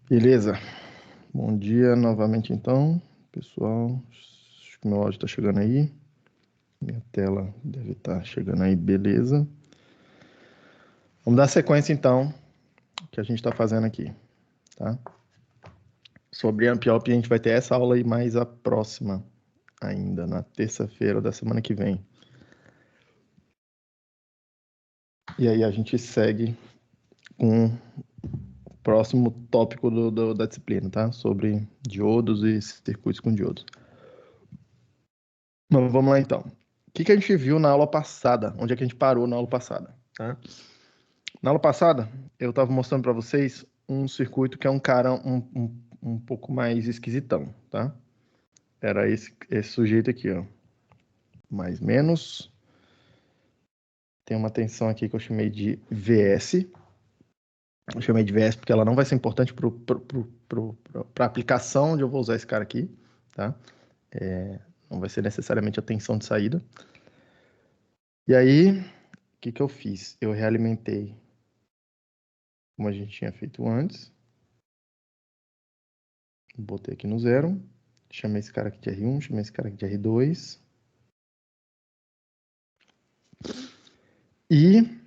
Beleza. Bom dia novamente, então, pessoal. Acho que meu áudio está chegando aí. Minha tela deve estar chegando aí, beleza. Vamos dar sequência, então, que a gente está fazendo aqui, tá? Sobre Ampiop, a gente vai ter essa aula e mais a próxima, ainda na terça-feira da semana que vem. E aí a gente segue com o próximo tópico da disciplina, tá? Sobre diodos e circuitos com diodos. Mas vamos lá, então. O que a gente viu na aula passada? Onde é que a gente parou na aula passada? Tá? Na aula passada, eu estava mostrando para vocês um circuito que é um cara um pouco mais esquisitão, tá? Era esse sujeito aqui, ó. Mais menos. Tem uma tensão aqui que eu chamei de VS. Eu chamei de VS porque ela não vai ser importante para a aplicação onde eu vou usar esse cara aqui, tá? Não vai ser necessariamente a tensão de saída. E aí, o que eu fiz? Eu realimentei como a gente tinha feito antes. Botei aqui no 0. Chamei esse cara aqui de R1, chamei esse cara aqui de R2. E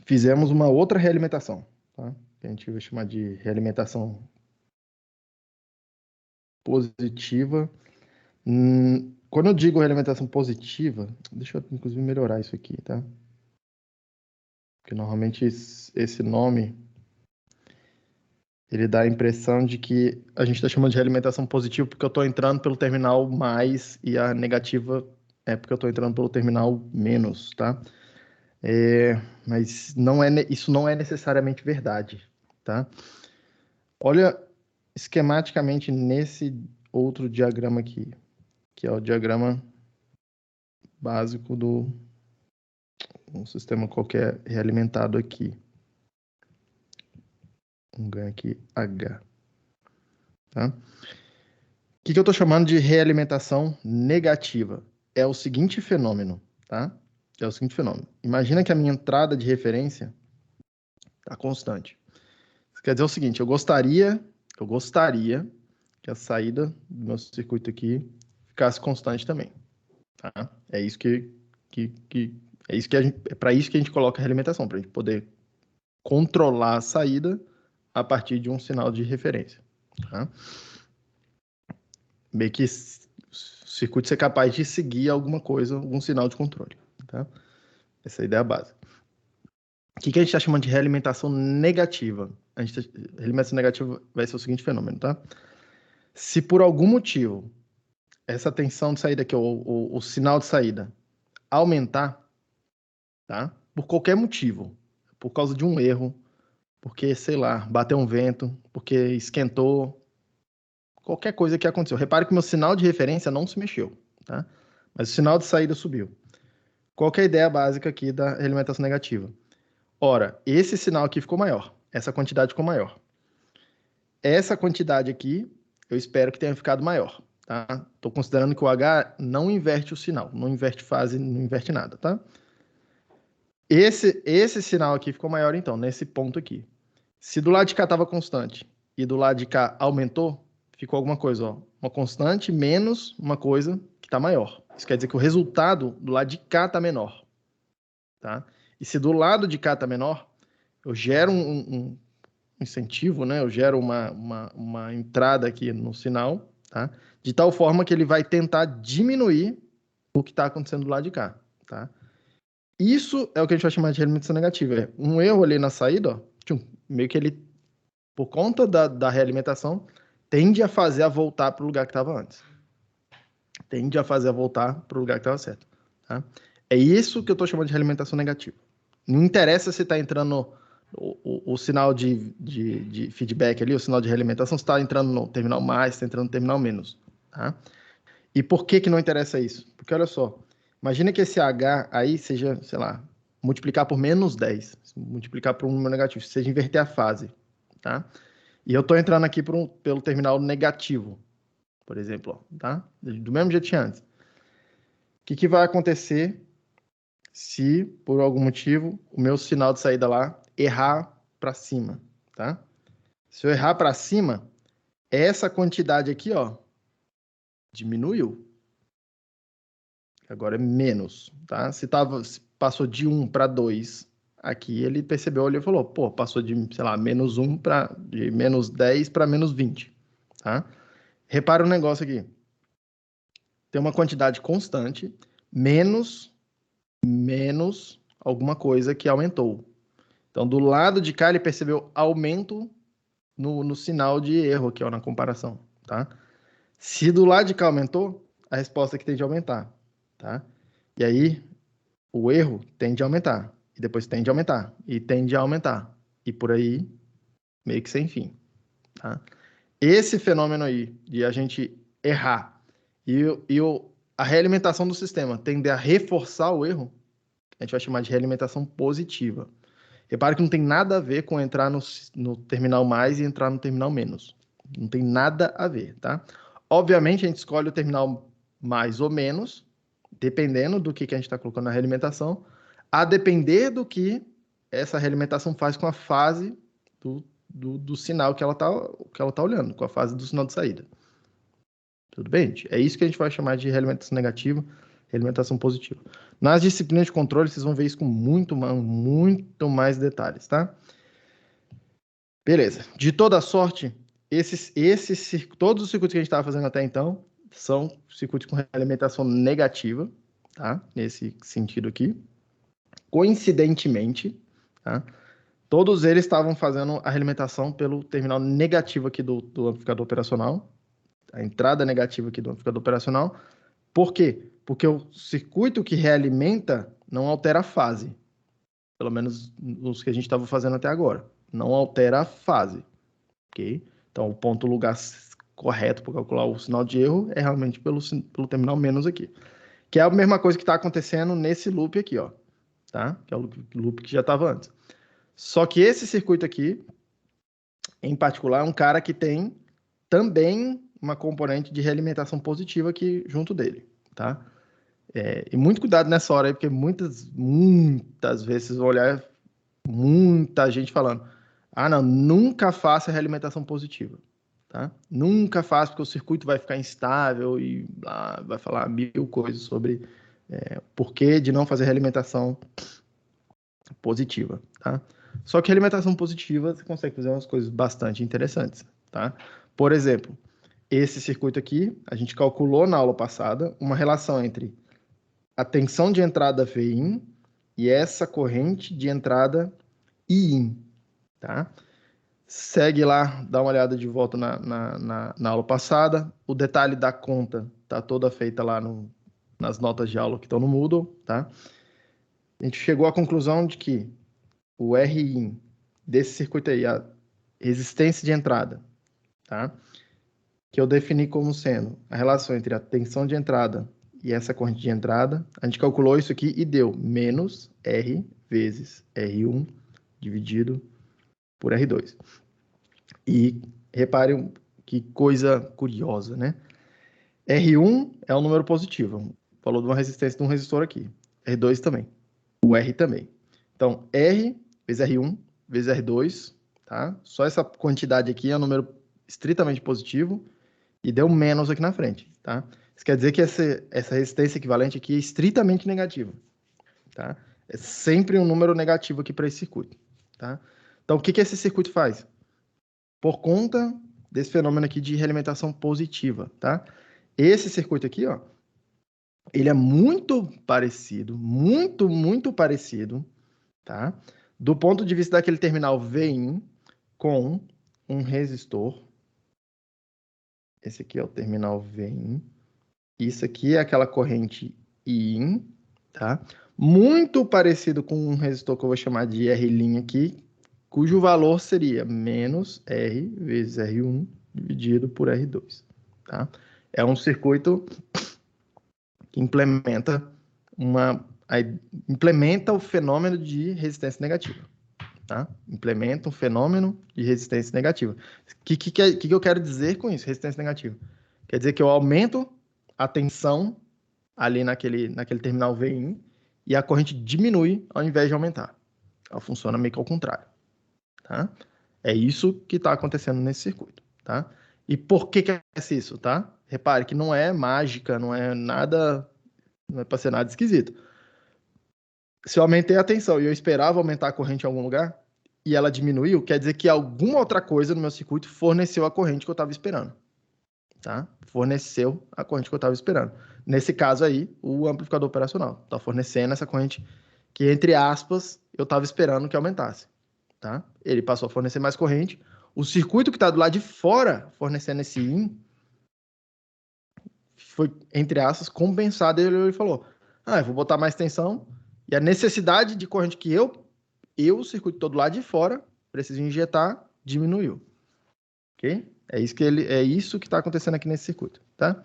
fizemos uma outra realimentação, tá? Que a gente vai chamar de realimentação positiva. Quando eu digo realimentação positiva, deixa eu inclusive melhorar isso aqui, tá? Porque normalmente esse nome ele dá a impressão de que a gente está chamando de realimentação positiva porque eu estou entrando pelo terminal mais e a negativa é porque eu estou entrando pelo terminal menos, tá? Mas isso não é necessariamente verdade, tá? Olha esquematicamente nesse outro diagrama aqui, que é o diagrama básico do um sistema qualquer realimentado aqui. Vamos ganhar aqui H, tá? O que eu estou chamando de realimentação negativa? É o seguinte fenômeno, tá? É o seguinte fenômeno. Imagina que a minha entrada de referência está constante. Isso quer dizer o seguinte, eu gostaria que a saída do meu circuito aqui ficasse constante também, tá? É isso é para isso que a gente coloca a realimentação, para a gente poder controlar a saída a partir de um sinal de referência, tá? Meio que o circuito ser capaz de seguir alguma coisa, algum sinal de controle, tá? Essa é a ideia básica. O que a gente está chamando de realimentação negativa? Realimentação negativa vai ser o seguinte fenômeno, tá? Se por algum motivo essa tensão de saída aqui, o sinal de saída, aumentar, tá? Por qualquer motivo, por causa de um erro, porque, sei lá, bateu um vento, porque esquentou, qualquer coisa que aconteceu. Repare que meu sinal de referência não se mexeu, tá? Mas o sinal de saída subiu. Qual que é a ideia básica aqui da realimentação negativa? Ora, esse sinal aqui ficou maior, essa quantidade ficou maior. Essa quantidade aqui, eu espero que tenha ficado maior, tá? Estou considerando que o H não inverte o sinal, não inverte fase, não inverte nada, tá? Esse sinal aqui ficou maior, então, nesse ponto aqui. Se do lado de cá estava constante e do lado de cá aumentou, ficou alguma coisa, ó. Uma constante menos uma coisa que está maior. Isso quer dizer que o resultado do lado de cá está menor, tá? E se do lado de cá está menor, eu gero um incentivo, né? Eu gero uma entrada aqui no sinal, tá? De tal forma que ele vai tentar diminuir o que está acontecendo do lado de cá, tá? Isso é o que a gente vai chamar de realimentação negativa. É um erro ali na saída, ó, meio que ele, por conta da realimentação, tende a fazer a voltar para o lugar que estava antes. Tende a fazer a voltar para o lugar que estava certo, tá? É isso que eu estou chamando de realimentação negativa. Não interessa se está entrando o sinal de feedback ali, o sinal de realimentação, se está entrando no terminal mais, se está entrando no terminal menos, tá? E por que não interessa isso? Porque olha só, imagina que esse H aí seja, sei lá, multiplicar por menos 10, multiplicar por um número negativo, seja inverter a fase, tá? E eu estou entrando aqui pelo terminal negativo, por exemplo, ó, tá? Do mesmo jeito que antes. O que vai acontecer se, por algum motivo, o meu sinal de saída lá errar para cima, tá? Se eu errar para cima, essa quantidade aqui, ó, diminuiu. Agora é menos, tá? Se passou de 1 para 2, aqui ele percebeu, olhou e falou, pô, passou de, sei lá, menos 1 de menos 10 para menos 20, tá? Repara um negócio aqui. Tem uma quantidade constante, menos alguma coisa que aumentou. Então, do lado de cá, ele percebeu aumento no sinal de erro aqui, ó, na comparação, tá? Se do lado de cá aumentou, a resposta aqui tende a aumentar, tá? E aí, o erro tende a aumentar, e depois tende a aumentar, e tende a aumentar, e por aí, meio que sem fim, tá? Esse fenômeno aí, de a gente errar, a realimentação do sistema tender a reforçar o erro, a gente vai chamar de realimentação positiva. Repare que não tem nada a ver com entrar no terminal mais e entrar no terminal menos. Não tem nada a ver, tá? Obviamente, a gente escolhe o terminal mais ou menos, dependendo do que a gente está colocando na realimentação, a depender do que essa realimentação faz com a fase do sinal que ela tá olhando, com a fase do sinal de saída. Tudo bem, gente? É isso que a gente vai chamar de realimentação negativa, realimentação positiva. Nas disciplinas de controle, vocês vão ver isso com muito mais detalhes, tá? Beleza. De toda sorte, todos os circuitos que a gente estava fazendo até então são circuitos com realimentação negativa, tá? Nesse sentido aqui. Coincidentemente, tá? Todos eles estavam fazendo a realimentação pelo terminal negativo aqui do amplificador operacional, a entrada negativa aqui do amplificador operacional. Por quê? Porque o circuito que realimenta não altera a fase. Pelo menos os que a gente estava fazendo até agora. Não altera a fase. Ok? Então, o ponto lugar correto para calcular o sinal de erro é realmente pelo terminal menos aqui. Que é a mesma coisa que está acontecendo nesse loop aqui, ó. Tá? Que é o loop que já estava antes. Só que esse circuito aqui, em particular, é um cara que tem também uma componente de realimentação positiva aqui junto dele, tá? E muito cuidado nessa hora aí, porque muitas vezes vocês vão olhar muita gente falando, ah, não, nunca faça realimentação positiva, tá? Nunca faça, porque o circuito vai ficar instável e vai falar 1000 coisas sobre o porquê de não fazer realimentação positiva, tá? Só que realimentação positiva, você consegue fazer umas coisas bastante interessantes, tá? Por exemplo, esse circuito aqui, a gente calculou na aula passada uma relação entre a tensão de entrada Vin e essa corrente de entrada Iin, tá? Segue lá, dá uma olhada de volta na aula passada. O detalhe da conta tá toda feita lá nas notas de aula que estão no Moodle, tá? A gente chegou à conclusão de que o Rin desse circuito aí, a resistência de entrada, tá? Que eu defini como sendo a relação entre a tensão de entrada e essa corrente de entrada, a gente calculou isso aqui e deu menos R vezes R1 dividido por R2. E reparem que coisa curiosa, né? R1 é um número positivo. Falou de uma resistência de um resistor aqui. R2 também. O R também. Então, R vezes R1 vezes R2, tá? Só essa quantidade aqui é um número estritamente positivo e deu menos aqui na frente, tá? Isso quer dizer que essa resistência equivalente aqui é estritamente negativa, tá? É sempre um número negativo aqui para esse circuito, tá? Então, o que esse circuito faz? Por conta desse fenômeno aqui de realimentação positiva, tá? Esse circuito aqui, ó, ele é muito parecido, muito parecido, tá? Do ponto de vista daquele terminal Vin com um resistor. Esse aqui é o terminal Vin. Isso aqui é aquela corrente IN, tá? Muito parecido com um resistor que eu vou chamar de R' aqui, cujo valor seria menos R vezes R1 dividido por R2, tá? É um circuito que implementa o fenômeno de resistência negativa, tá? Implementa um fenômeno de resistência negativa. O que eu quero dizer com isso, resistência negativa? Quer dizer que eu aumento a tensão ali naquele terminal Vin e a corrente diminui ao invés de aumentar. Ela funciona meio que ao contrário, tá? É isso que está acontecendo nesse circuito, tá? E por que acontece isso, tá? Repare que não é mágica, não é nada, não é para ser nada esquisito. Se eu aumentei a tensão e eu esperava aumentar a corrente em algum lugar e ela diminuiu, quer dizer que alguma outra coisa no meu circuito forneceu a corrente que eu estava esperando, tá? Forneceu a corrente que eu estava esperando. Nesse caso aí, o amplificador operacional está fornecendo essa corrente que, entre aspas, eu estava esperando que aumentasse, tá? Ele passou a fornecer mais corrente. O circuito que está do lado de fora fornecendo esse IN foi, entre aspas, compensado. Ele falou, eu vou botar mais tensão e a necessidade de corrente que o circuito todo lado de fora, preciso injetar, diminuiu. Ok? É isso que está acontecendo aqui nesse circuito, tá?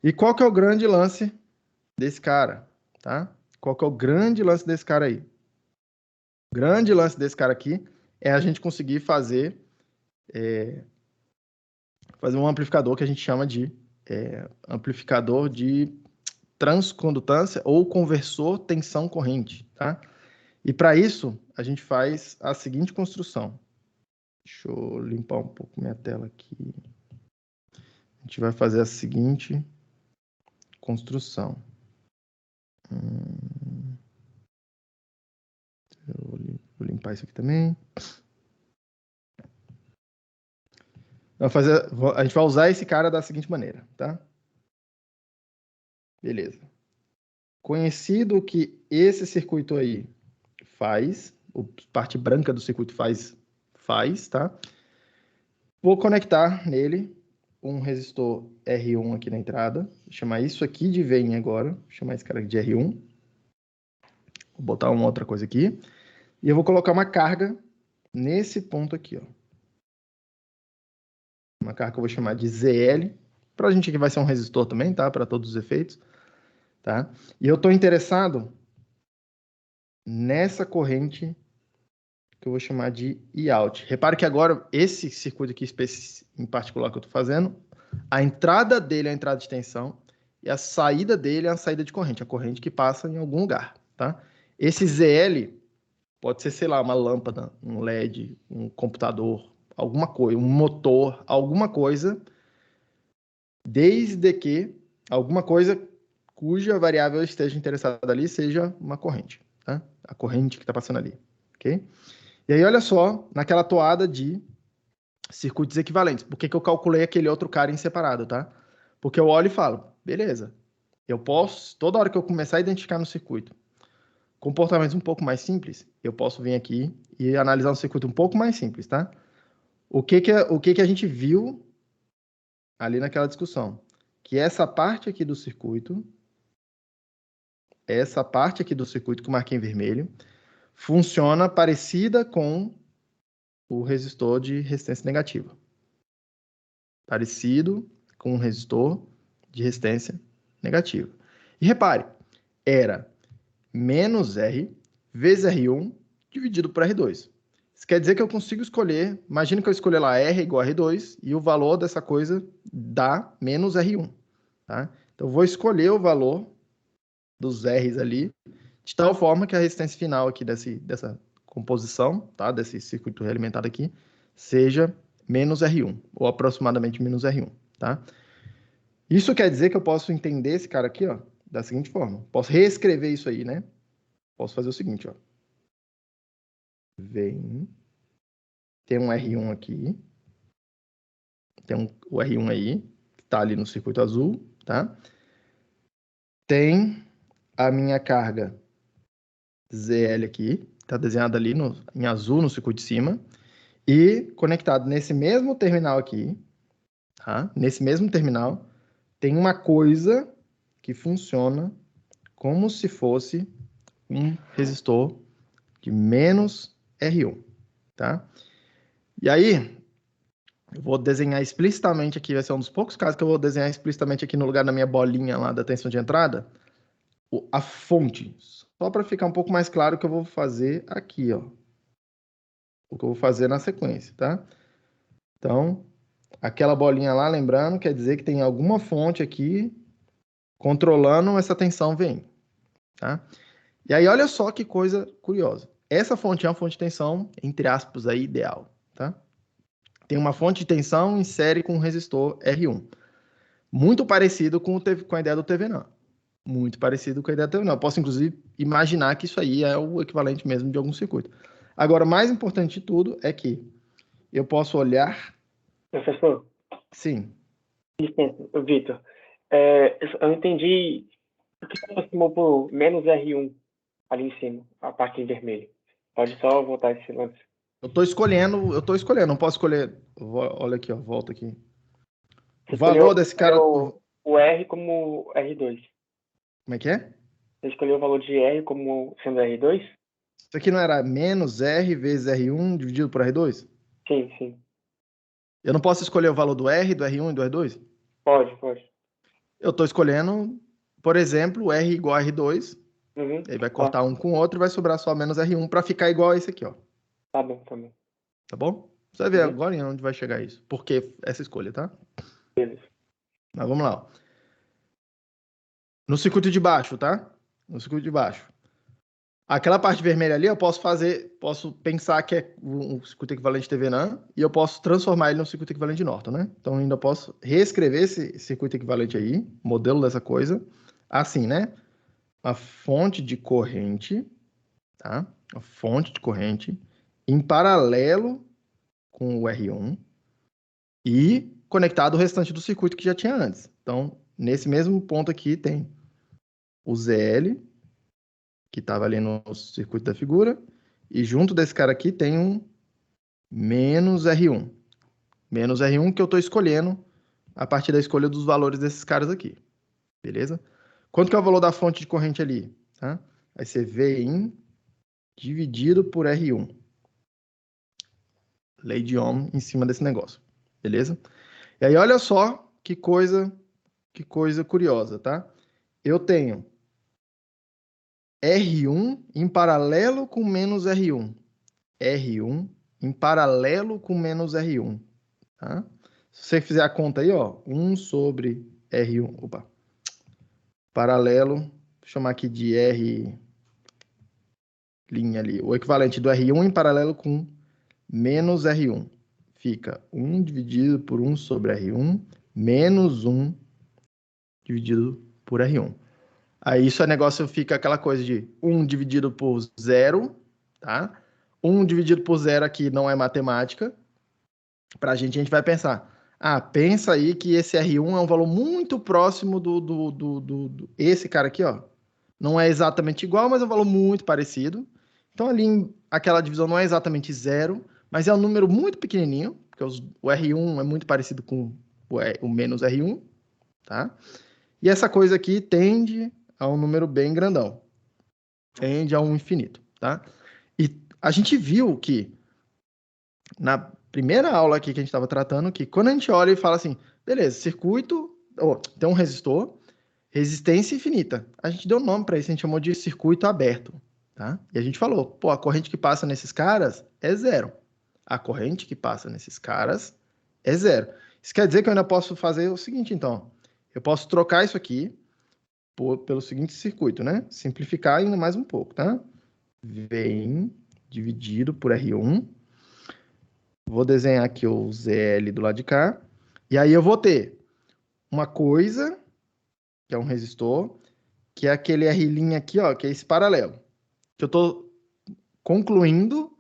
E qual que é o grande lance desse cara, tá? Qual que é o grande lance desse cara aí? O grande lance desse cara aqui é a gente conseguir fazer um amplificador que a gente chama de amplificador de transcondutância ou conversor tensão-corrente, tá? E para isso, a gente faz a seguinte construção. Deixa eu limpar um pouco minha tela aqui. A gente vai fazer a seguinte construção. Vou limpar isso aqui também. A gente vai usar esse cara da seguinte maneira, tá? Beleza. Conhecido que esse circuito aí faz, a parte branca do circuito faz, tá? Vou conectar nele um resistor R1 aqui na entrada. Vou chamar isso aqui de VIN agora. Vou chamar esse cara aqui de R1. Vou botar uma outra coisa aqui. E eu vou colocar uma carga nesse ponto aqui, ó. Uma carga que eu vou chamar de ZL. Para a gente aqui vai ser um resistor também, tá? Para todos os efeitos. Tá? E eu estou interessado nessa corrente que eu vou chamar de I-out. Repare que agora, esse circuito aqui em particular que eu estou fazendo, a entrada dele é a entrada de tensão e a saída dele é a saída de corrente, a corrente que passa em algum lugar. Tá? Esse ZL pode ser, sei lá, uma lâmpada, um LED, um computador, alguma coisa, um motor, alguma coisa, desde que alguma coisa cuja variável esteja interessada ali seja uma corrente, tá? A corrente que está passando ali, ok? E aí, olha só, naquela toada de circuitos equivalentes, por que eu calculei aquele outro cara em separado, tá? Porque eu olho e falo, beleza, eu posso, toda hora que eu começar a identificar no circuito comportamentos um pouco mais simples, eu posso vir aqui e analisar um circuito um pouco mais simples, tá? O que a gente viu ali naquela discussão? Que essa parte aqui do circuito que eu marquei em vermelho, funciona parecida com o resistor de resistência negativa. Parecido com um resistor de resistência negativa. E repare, era menos R vezes R1 dividido por R2. Isso quer dizer que eu consigo escolher, imagina que eu escolher lá R igual a R2 e o valor dessa coisa dá menos R1. Tá? Então, eu vou escolher o valor dos R's ali, de tal forma que a resistência final aqui dessa composição, tá? Desse circuito realimentado aqui, seja menos R1, ou aproximadamente menos R1, tá? Isso quer dizer que eu posso entender esse cara aqui, ó, da seguinte forma. Posso reescrever isso aí, né? Posso fazer o seguinte, ó. Tem um R1 aqui. Tem o R1 aí, que tá ali no circuito azul, tá? Tem a minha carga ZL aqui, está desenhada ali em azul no circuito de cima, e conectado nesse mesmo terminal aqui, tá? Nesse mesmo terminal, tem uma coisa que funciona como se fosse um resistor de menos R1, tá? E aí, eu vou desenhar explicitamente aqui, vai ser um dos poucos casos que eu vou desenhar explicitamente aqui no lugar da minha bolinha lá da tensão de entrada, a fonte. Só para ficar um pouco mais claro o que eu vou fazer aqui, ó. O que eu vou fazer na sequência, tá? Então, aquela bolinha lá, lembrando, quer dizer que tem alguma fonte aqui controlando essa tensão VN, tá? E aí, olha só que coisa curiosa. Essa fonte é uma fonte de tensão, entre aspas, aí, ideal, tá? tem uma fonte de tensão em série com um resistor R1. Muito parecido com a ideia do TVNAN. Muito parecido com a ideia do TVNAN. Eu posso, inclusive, imaginar que isso aí é o equivalente mesmo de algum circuito. Agora, mais importante de tudo é que eu posso olhar... Professor, Sim. licença, Vitor. Eu entendi o que você aproximou por menos R1 ali em cima, a parte em vermelho. Pode só voltar esse lance. Eu estou escolhendo, não posso escolher. Olha aqui, ó, volta aqui. O Você valor desse cara. escolheu o R como R2. Como é que é? Você escolheu o valor de R como sendo R2? Isso aqui não era menos R vezes R1 dividido por R2? Sim, sim. Eu não posso escolher o valor do R, do R1 e do R2? Pode, pode. Eu estou escolhendo, por exemplo, R igual a R2. Uhum. Aí vai Tá, cortar um com o outro e vai sobrar só menos R1 para ficar igual a esse aqui, ó. tá bom, tá bom. Tá bom? Você vai ver Uhum. agora em onde vai chegar isso. Por que essa escolha, tá? Beleza. Mas vamos lá, ó. No circuito de baixo, tá? No circuito de baixo. Aquela parte vermelha ali eu posso pensar que é um circuito equivalente de TVNAN e eu posso transformar ele num circuito equivalente de Norton, né? Então eu ainda posso reescrever esse circuito equivalente aí, modelo dessa coisa, assim, né? A fonte de corrente, tá? A fonte de corrente em paralelo com o R1 e conectado o restante do circuito que já tinha antes. Então, nesse mesmo ponto aqui tem o ZL, que estava ali no circuito da figura, e junto desse cara aqui tem um menos R1. Menos R1 que eu estou escolhendo a partir da escolha dos valores desses caras aqui. Beleza? Quanto que é o valor da fonte de corrente ali? Tá? Vai ser Vin dividido por R1. Lei de Ohm em cima desse negócio. Beleza? E aí, olha só que coisa curiosa, tá? Eu tenho R1 em paralelo com menos R1. R1 em paralelo com menos R1. Tá? Se você fizer a conta aí, ó, 1 sobre R1, opa, paralelo, vou chamar aqui de R linha ali, o equivalente do R1 em paralelo com menos R1. Fica 1 dividido por 1 sobre R1, menos 1 dividido por R1. Aí isso é negócio, fica aquela coisa de 1 dividido por 0, tá? 1 dividido por 0 aqui não é matemática. Pra a gente vai pensar, pensa aí que esse R1 é um valor muito próximo esse cara aqui, ó. Não é exatamente igual, mas é um valor muito parecido. Então ali aquela divisão não é exatamente 0, mas é um número muito pequenininho, porque o R1 é muito parecido com o menos R1, tá? E essa coisa aqui tende a um número bem grandão. Tende a um infinito, tá? E a gente viu que na primeira aula aqui que a gente estava tratando, que quando a gente olha e fala assim, beleza, circuito, tem um resistor, resistência infinita. A gente deu um nome para isso, a gente chamou de circuito aberto, tá? E a gente falou, pô, a corrente que passa nesses caras é zero. A corrente que passa nesses caras é zero. Isso quer dizer que eu ainda posso fazer o seguinte, então. Eu posso trocar isso aqui pelo seguinte circuito, né? Simplificar ainda mais um pouco, tá? Vem dividido por R1. Vou desenhar aqui o ZL do lado de cá. E aí eu vou ter uma coisa, que é um resistor, que é aquele R' aqui, ó, que é esse paralelo. Que eu estou concluindo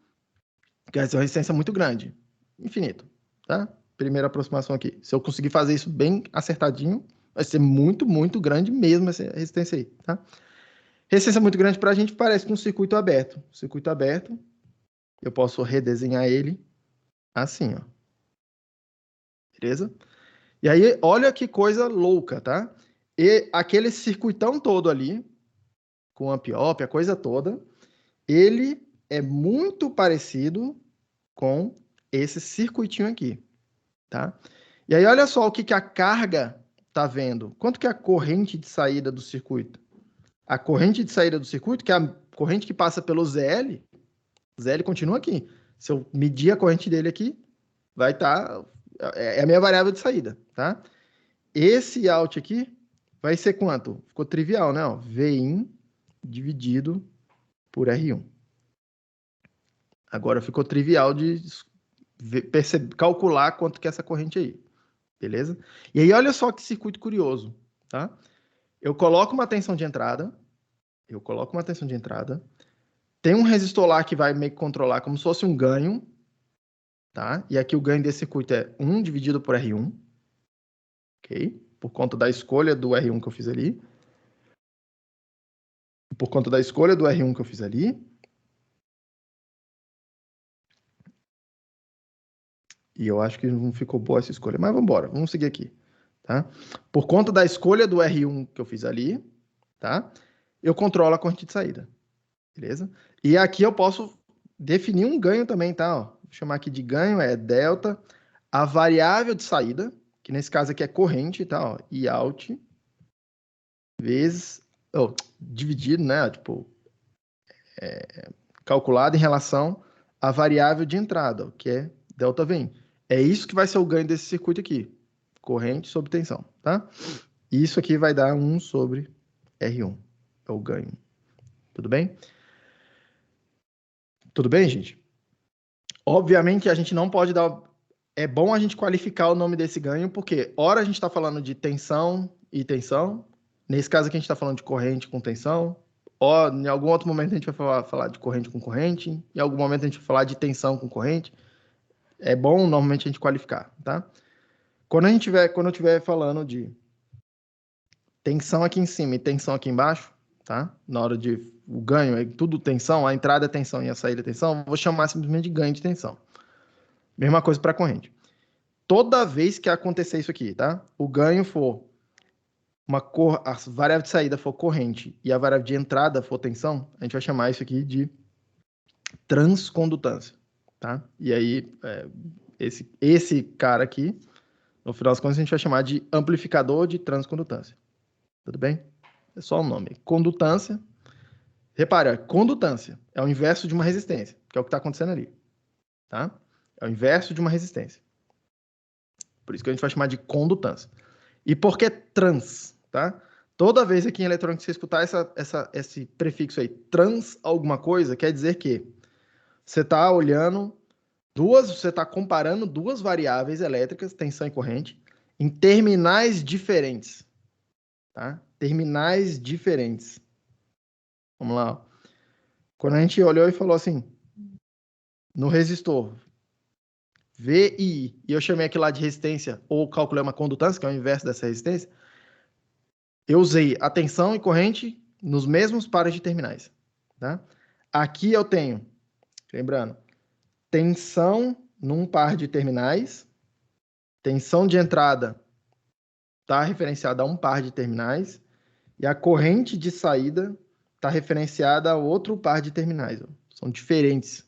que vai ser uma resistência muito grande. Infinito, tá? Primeira aproximação aqui. Se eu conseguir fazer isso bem acertadinho, vai ser muito, muito grande mesmo essa resistência aí, tá? Resistência muito grande para a gente parece com um circuito aberto. Circuito aberto, eu posso redesenhar ele assim, ó. Beleza? E aí, olha que coisa louca, tá? E aquele circuitão todo ali, com amp-op, a coisa toda, ele é muito parecido com esse circuitinho aqui, tá? E aí, olha só o que a carga tá vendo. Quanto que é a corrente de saída do circuito? A corrente de saída do circuito, que é a corrente que passa pelo ZL, ZL continua aqui. Se eu medir a corrente dele aqui, vai estar... é a minha variável de saída, tá? Esse out aqui vai ser quanto? Ficou trivial, né? Ó, Vin dividido por R1. Agora ficou trivial calcular quanto que é essa corrente aí, beleza? E aí, olha só que circuito curioso, tá? Eu coloco uma tensão de entrada, tem um resistor lá que vai meio que controlar como se fosse um ganho, tá? E aqui o ganho desse circuito é 1 dividido por R1, ok? Por conta da escolha do R1 que eu fiz ali. Por conta da escolha do R1 que eu fiz ali. E eu acho que não ficou boa essa escolha, mas vamos embora, vamos seguir aqui, tá? Por conta da escolha do R1 que eu fiz ali, tá? Eu controlo a corrente de saída, beleza? E aqui eu posso definir um ganho também, tá? Ó, vou chamar aqui de ganho, é delta, a variável de saída, que nesse caso aqui é corrente, tá? Ó, I out, vezes, dividido, né? Tipo, calculado em relação à variável de entrada, que é delta Vin. É isso que vai ser o ganho desse circuito aqui. Corrente sobre tensão, tá? Isso aqui vai dar 1 sobre R1. É o ganho. Tudo bem? Tudo bem, gente? Obviamente, a gente não pode dar... É bom a gente qualificar o nome desse ganho, porque ora a gente está falando de tensão e tensão. Nesse caso aqui, a gente está falando de corrente com tensão. Ou em algum outro momento a gente vai falar de corrente com corrente. Em algum momento a gente vai falar de tensão com corrente. É bom, normalmente, a gente qualificar, tá? Quando eu estiver falando de tensão aqui em cima e tensão aqui embaixo, tá? Na hora de o ganho, é tudo tensão, a entrada é tensão e a saída é tensão, vou chamar simplesmente de ganho de tensão. Mesma coisa para corrente. Toda vez que acontecer isso aqui, tá? O ganho for a variável de saída for corrente e a variável de entrada for tensão, a gente vai chamar isso aqui de transcondutância, tá? E aí, esse cara aqui, no final das contas, a gente vai chamar de amplificador de transcondutância. Tudo bem? É só o nome. Condutância. Repara, condutância é o inverso de uma resistência, que é o que está acontecendo ali. Tá? É o inverso de uma resistência. Por isso que a gente vai chamar de condutância. E por que trans? Tá? Toda vez aqui em eletrônica que você escutar esse prefixo aí, trans alguma coisa, quer dizer que você está olhando você está comparando duas variáveis elétricas, tensão e corrente, em terminais diferentes. Tá? Terminais diferentes. Vamos lá. Quando a gente olhou e falou assim, no resistor, VI, e eu chamei aquilo lá de resistência, ou calculei uma condutância, que é o inverso dessa resistência, eu usei a tensão e corrente nos mesmos pares de terminais. Tá? Aqui eu tenho, lembrando, tensão num par de terminais, tensão de entrada está referenciada a um par de terminais, e a corrente de saída está referenciada a outro par de terminais. Ó. São diferentes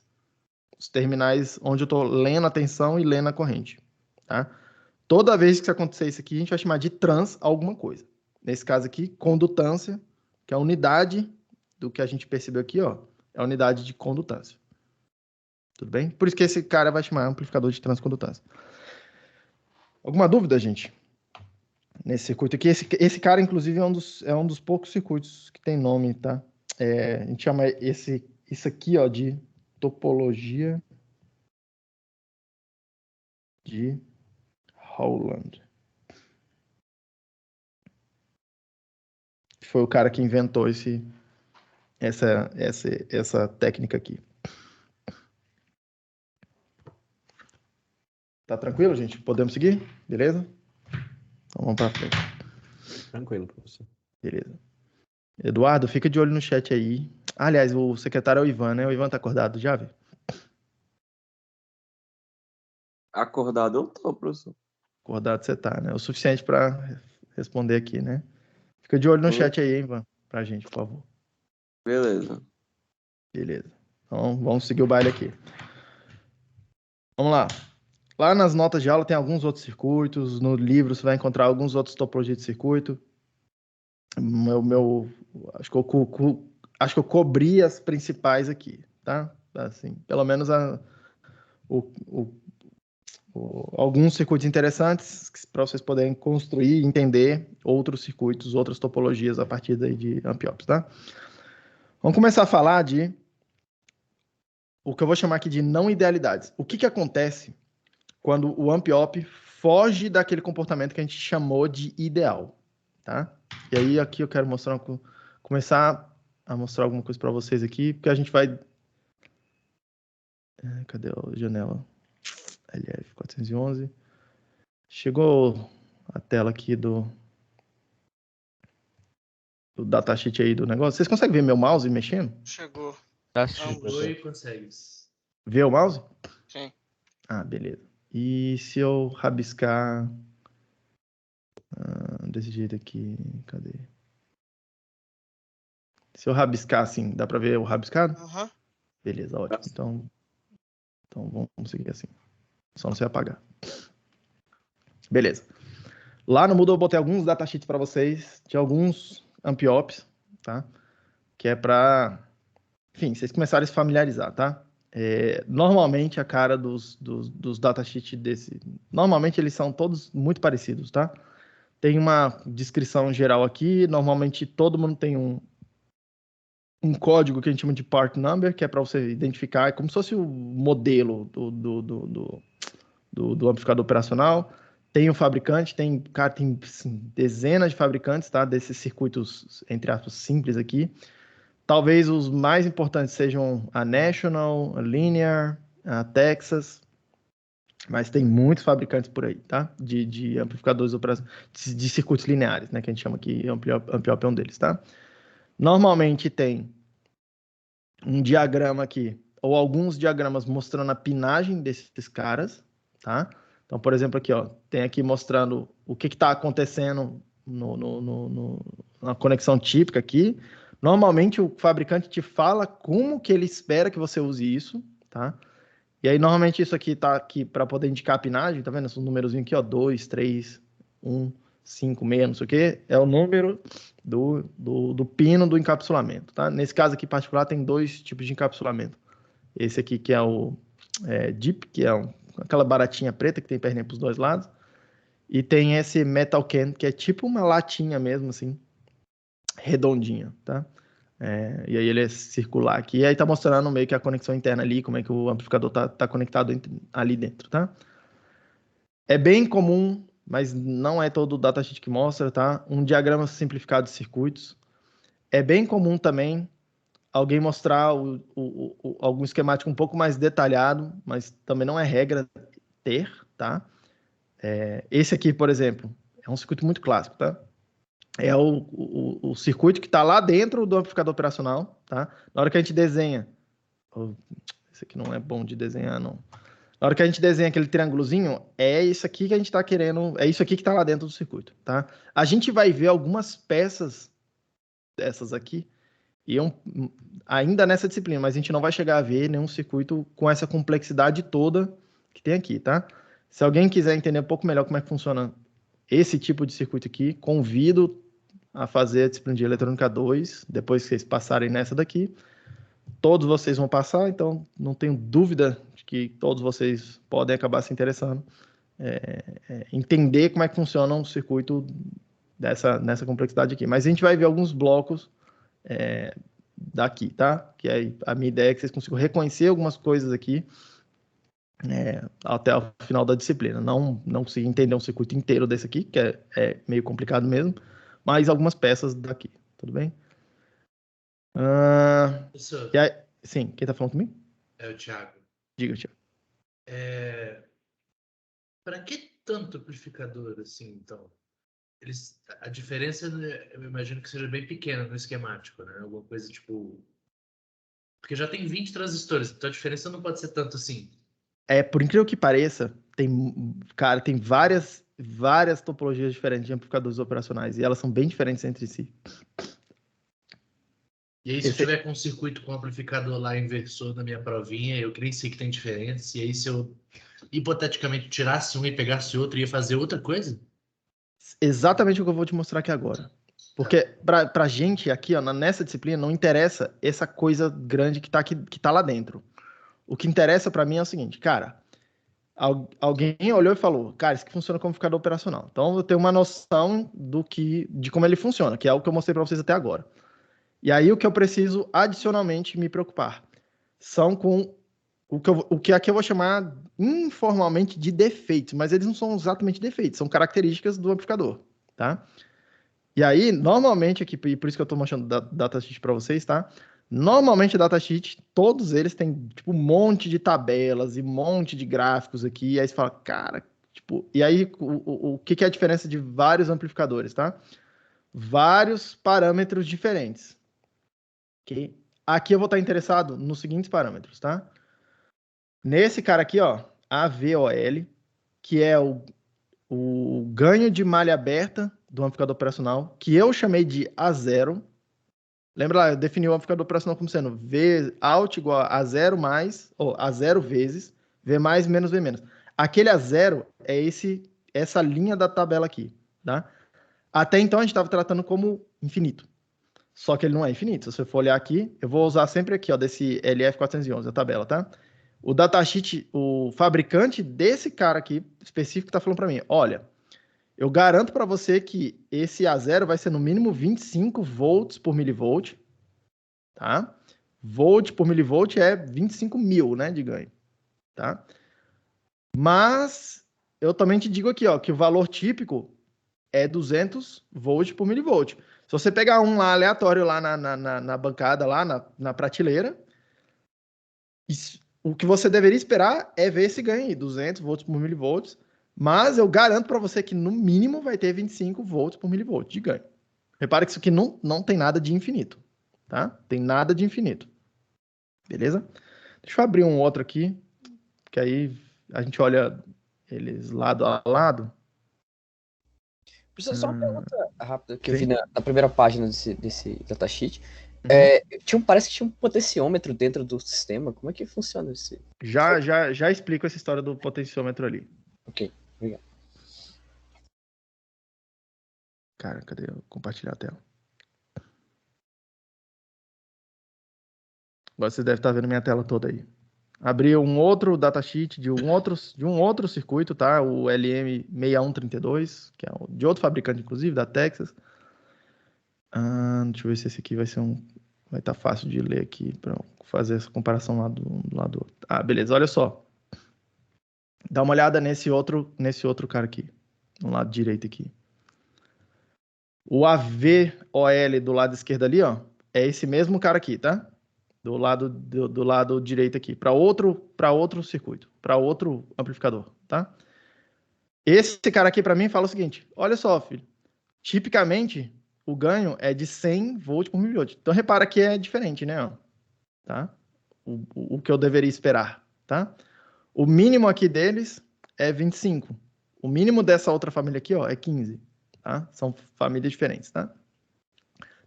os terminais onde eu estou lendo a tensão e lendo a corrente. Tá? Toda vez que acontecer isso aqui, a gente vai chamar de trans alguma coisa. Nesse caso aqui, condutância, que é a unidade do que a gente percebeu aqui, ó, é a unidade de condutância. Tudo bem? Por isso que esse cara vai chamar amplificador de transcondutância. Alguma dúvida, gente? Nesse circuito aqui, esse cara, inclusive, é um dos poucos circuitos que tem nome, tá? A gente chama isso aqui, ó, de topologia de Howland. Foi o cara que inventou essa técnica aqui. Tá tranquilo, gente? Podemos seguir? Beleza? Então vamos para frente. Tranquilo, professor. Beleza. Eduardo, fica de olho no chat aí. Aliás, o secretário é o Ivan, né? O Ivan tá acordado já, velho? Acordado eu tô, professor. Acordado você tá, né? O suficiente para responder aqui, né? Fica de olho no chat aí, hein, Ivan? Pra gente, por favor. Beleza. Beleza. Então, vamos seguir o baile aqui. Vamos lá. Lá nas notas de aula tem alguns outros circuitos. No livro você vai encontrar alguns outros topologias de circuito. Acho que eu cobri as principais aqui, tá? Assim, pelo menos alguns circuitos interessantes para vocês poderem construir e entender outros circuitos, outras topologias a partir daí de Amphiops, tá? Vamos começar a falar de o que eu vou chamar aqui de não idealidades. O que acontece quando o amp-op foge daquele comportamento que a gente chamou de ideal, tá? E aí aqui eu quero começar a mostrar alguma coisa para vocês aqui, porque a gente vai... Cadê a janela? LF411. Chegou a tela aqui do datasheet aí do negócio. Vocês conseguem ver meu mouse mexendo? Chegou. Tá Vamos. Oi, consegue. Ver o mouse? Sim. Ah, beleza. E se eu rabiscar desse jeito aqui, cadê? Se eu rabiscar assim, dá pra ver o rabiscado? Aham. Beleza, ótimo. Então vamos seguir assim. Só não se apagar. Beleza. Lá no Moodle eu botei alguns datasheets para vocês de alguns amp-ops, tá? Que é para, enfim, vocês começarem a se familiarizar, tá? Normalmente a cara dos datasheets desse... Normalmente eles são todos muito parecidos, tá? Tem uma descrição geral aqui. Normalmente todo mundo tem um código que a gente chama de part number, que é para você identificar, é como se fosse o modelo do amplificador operacional. Tem o fabricante, tem assim, dezenas de fabricantes, tá? Desses circuitos, entre aspas, simples aqui. Talvez os mais importantes sejam a National, a Linear, a Texas, mas tem muitos fabricantes por aí, tá? De amplificadores de circuitos lineares, né? Que a gente chama aqui, Ampliop é um deles, tá? Normalmente tem um diagrama aqui, ou alguns diagramas mostrando a pinagem desses caras, tá? Então, por exemplo, aqui, ó, tem aqui mostrando o que está acontecendo na conexão típica aqui. Normalmente, o fabricante te fala como que ele espera que você use isso, tá? E aí, normalmente, isso aqui tá aqui para poder indicar a pinagem, tá vendo? Esses númerozinhos aqui, ó, 2, 3, 1, 5, 6, não sei o quê. É o número do pino do encapsulamento, tá? Nesse caso aqui em particular, tem dois tipos de encapsulamento. Esse aqui que é o DIP, que é aquela baratinha preta que tem perninha para os dois lados. E tem esse Metal Can, que é tipo uma latinha mesmo, assim, redondinha, tá? E aí ele é circular aqui. E aí tá mostrando meio que a conexão interna ali, como é que o amplificador tá conectado ali dentro, tá? É bem comum, mas não é todo o datasheet que mostra, tá? Um diagrama simplificado de circuitos. É bem comum também alguém mostrar algum esquemático um pouco mais detalhado, mas também não é regra ter, tá? Esse aqui, por exemplo, é um circuito muito clássico, tá? É o circuito que está lá dentro do amplificador operacional, tá? Na hora que a gente desenha... Esse aqui não é bom de desenhar, não. Na hora que a gente desenha aquele triângulozinho, é isso aqui que a gente está querendo... É isso aqui que está lá dentro do circuito, tá? A gente vai ver algumas peças dessas aqui, ainda nessa disciplina, mas a gente não vai chegar a ver nenhum circuito com essa complexidade toda que tem aqui, tá? Se alguém quiser entender um pouco melhor como é que funciona esse tipo de circuito aqui, convido a fazer a disciplina de Eletrônica 2, depois que vocês passarem nessa daqui. Todos vocês vão passar, então não tenho dúvida de que todos vocês podem acabar se interessando. Entender como é que funciona um circuito nessa complexidade aqui. Mas a gente vai ver alguns blocos daqui, tá? Que aí a minha ideia é que vocês consigam reconhecer algumas coisas aqui até o final da disciplina. Não consegui entender um circuito inteiro desse aqui, que é meio complicado mesmo, mas algumas peças daqui, tudo bem? Professor, sim, quem tá falando comigo? é o Thiago. Diga, Thiago. Para que tanto amplificador assim, então? A diferença, eu imagino que seja bem pequena no esquemático, né? Alguma coisa tipo... Porque já tem 20 transistores, então a diferença não pode ser tanto assim. Por incrível que pareça, tem várias topologias diferentes de amplificadores operacionais, e elas são bem diferentes entre si. E aí, se eu tiver com um circuito com amplificador lá inversor na minha provinha, eu nem sei que tem diferença, e aí se eu hipoteticamente tirasse um e pegasse outro, ia fazer outra coisa? Exatamente o que eu vou te mostrar aqui agora. Porque pra gente aqui, ó, nessa disciplina, não interessa essa coisa grande que tá lá dentro. O que interessa para mim é o seguinte, cara, alguém olhou e falou, cara, isso aqui funciona como amplificador operacional. Então eu tenho uma noção de como ele funciona, que é o que eu mostrei para vocês até agora. E aí o que eu preciso adicionalmente me preocupar são com o que aqui eu vou chamar informalmente de defeitos, mas eles não são exatamente defeitos, são características do amplificador, tá? E aí, normalmente aqui, e por isso que eu estou mostrando datasheet para vocês, tá? Normalmente, datasheet, todos eles têm, tipo, um monte de tabelas e um monte de gráficos aqui, e aí você fala, cara, tipo... E aí, o que é a diferença de vários amplificadores, tá? Vários parâmetros diferentes, ok? Aqui eu vou estar interessado nos seguintes parâmetros, tá? Nesse cara aqui, ó, AVOL, que é o ganho de malha aberta do amplificador operacional, que eu chamei de A0. Lembra lá, eu defini o amplificador operacional como sendo V out igual a A0 mais, ou A0 vezes, V mais menos V menos. Aquele A0 é essa linha da tabela aqui, tá? Até então a gente estava tratando como infinito. Só que ele não é infinito. Se você for olhar aqui, eu vou usar sempre aqui, ó, desse LF411, a tabela, tá? O datasheet, o fabricante desse cara aqui, específico, está falando para mim, olha, eu garanto para você que esse A0 vai ser no mínimo 25 volts por milivolt, tá? Volt por milivolt é 25 mil, né, de ganho, tá? Mas eu também te digo aqui, ó, que o valor típico é 200 volts por milivolt. Se você pegar um lá aleatório lá na bancada, lá na prateleira, o que você deveria esperar é ver esse ganho aí, 200 volts por milivolts, mas eu garanto para você que no mínimo vai ter 25 volts por milivolt de ganho. Repara que isso aqui não tem nada de infinito, tá? Tem nada de infinito. Beleza? Deixa eu abrir um outro aqui, que aí a gente olha eles lado a lado. Professor, só uma pergunta rápida que eu Sim. vi na primeira página desse datasheet. Parece que tinha um potenciômetro dentro do sistema. Como é que funciona esse? Já explico essa história do potenciômetro ali. Ok, obrigado. Cara, cadê eu compartilhar a tela? Agora você deve estar vendo minha tela toda aí. Abri um outro datasheet de um outro circuito, tá? O LM6132, que é de outro fabricante, inclusive, da Texas. Deixa eu ver se esse aqui vai estar fácil de ler aqui para fazer essa comparação lá do lado. Beleza, olha só. Dá uma olhada nesse outro cara aqui, no lado direito aqui. O AVOL do lado esquerdo ali, ó, é esse mesmo cara aqui, tá? Do lado direito aqui, para outro circuito, para outro amplificador, tá? Esse cara aqui para mim fala o seguinte: olha só, filho, tipicamente o ganho é de 100 volts por milivolt. Então repara que é diferente, né? Ó, tá? O que eu deveria esperar, tá? O mínimo aqui deles é 25. O mínimo dessa outra família aqui, ó, é 15, tá? São famílias diferentes, tá?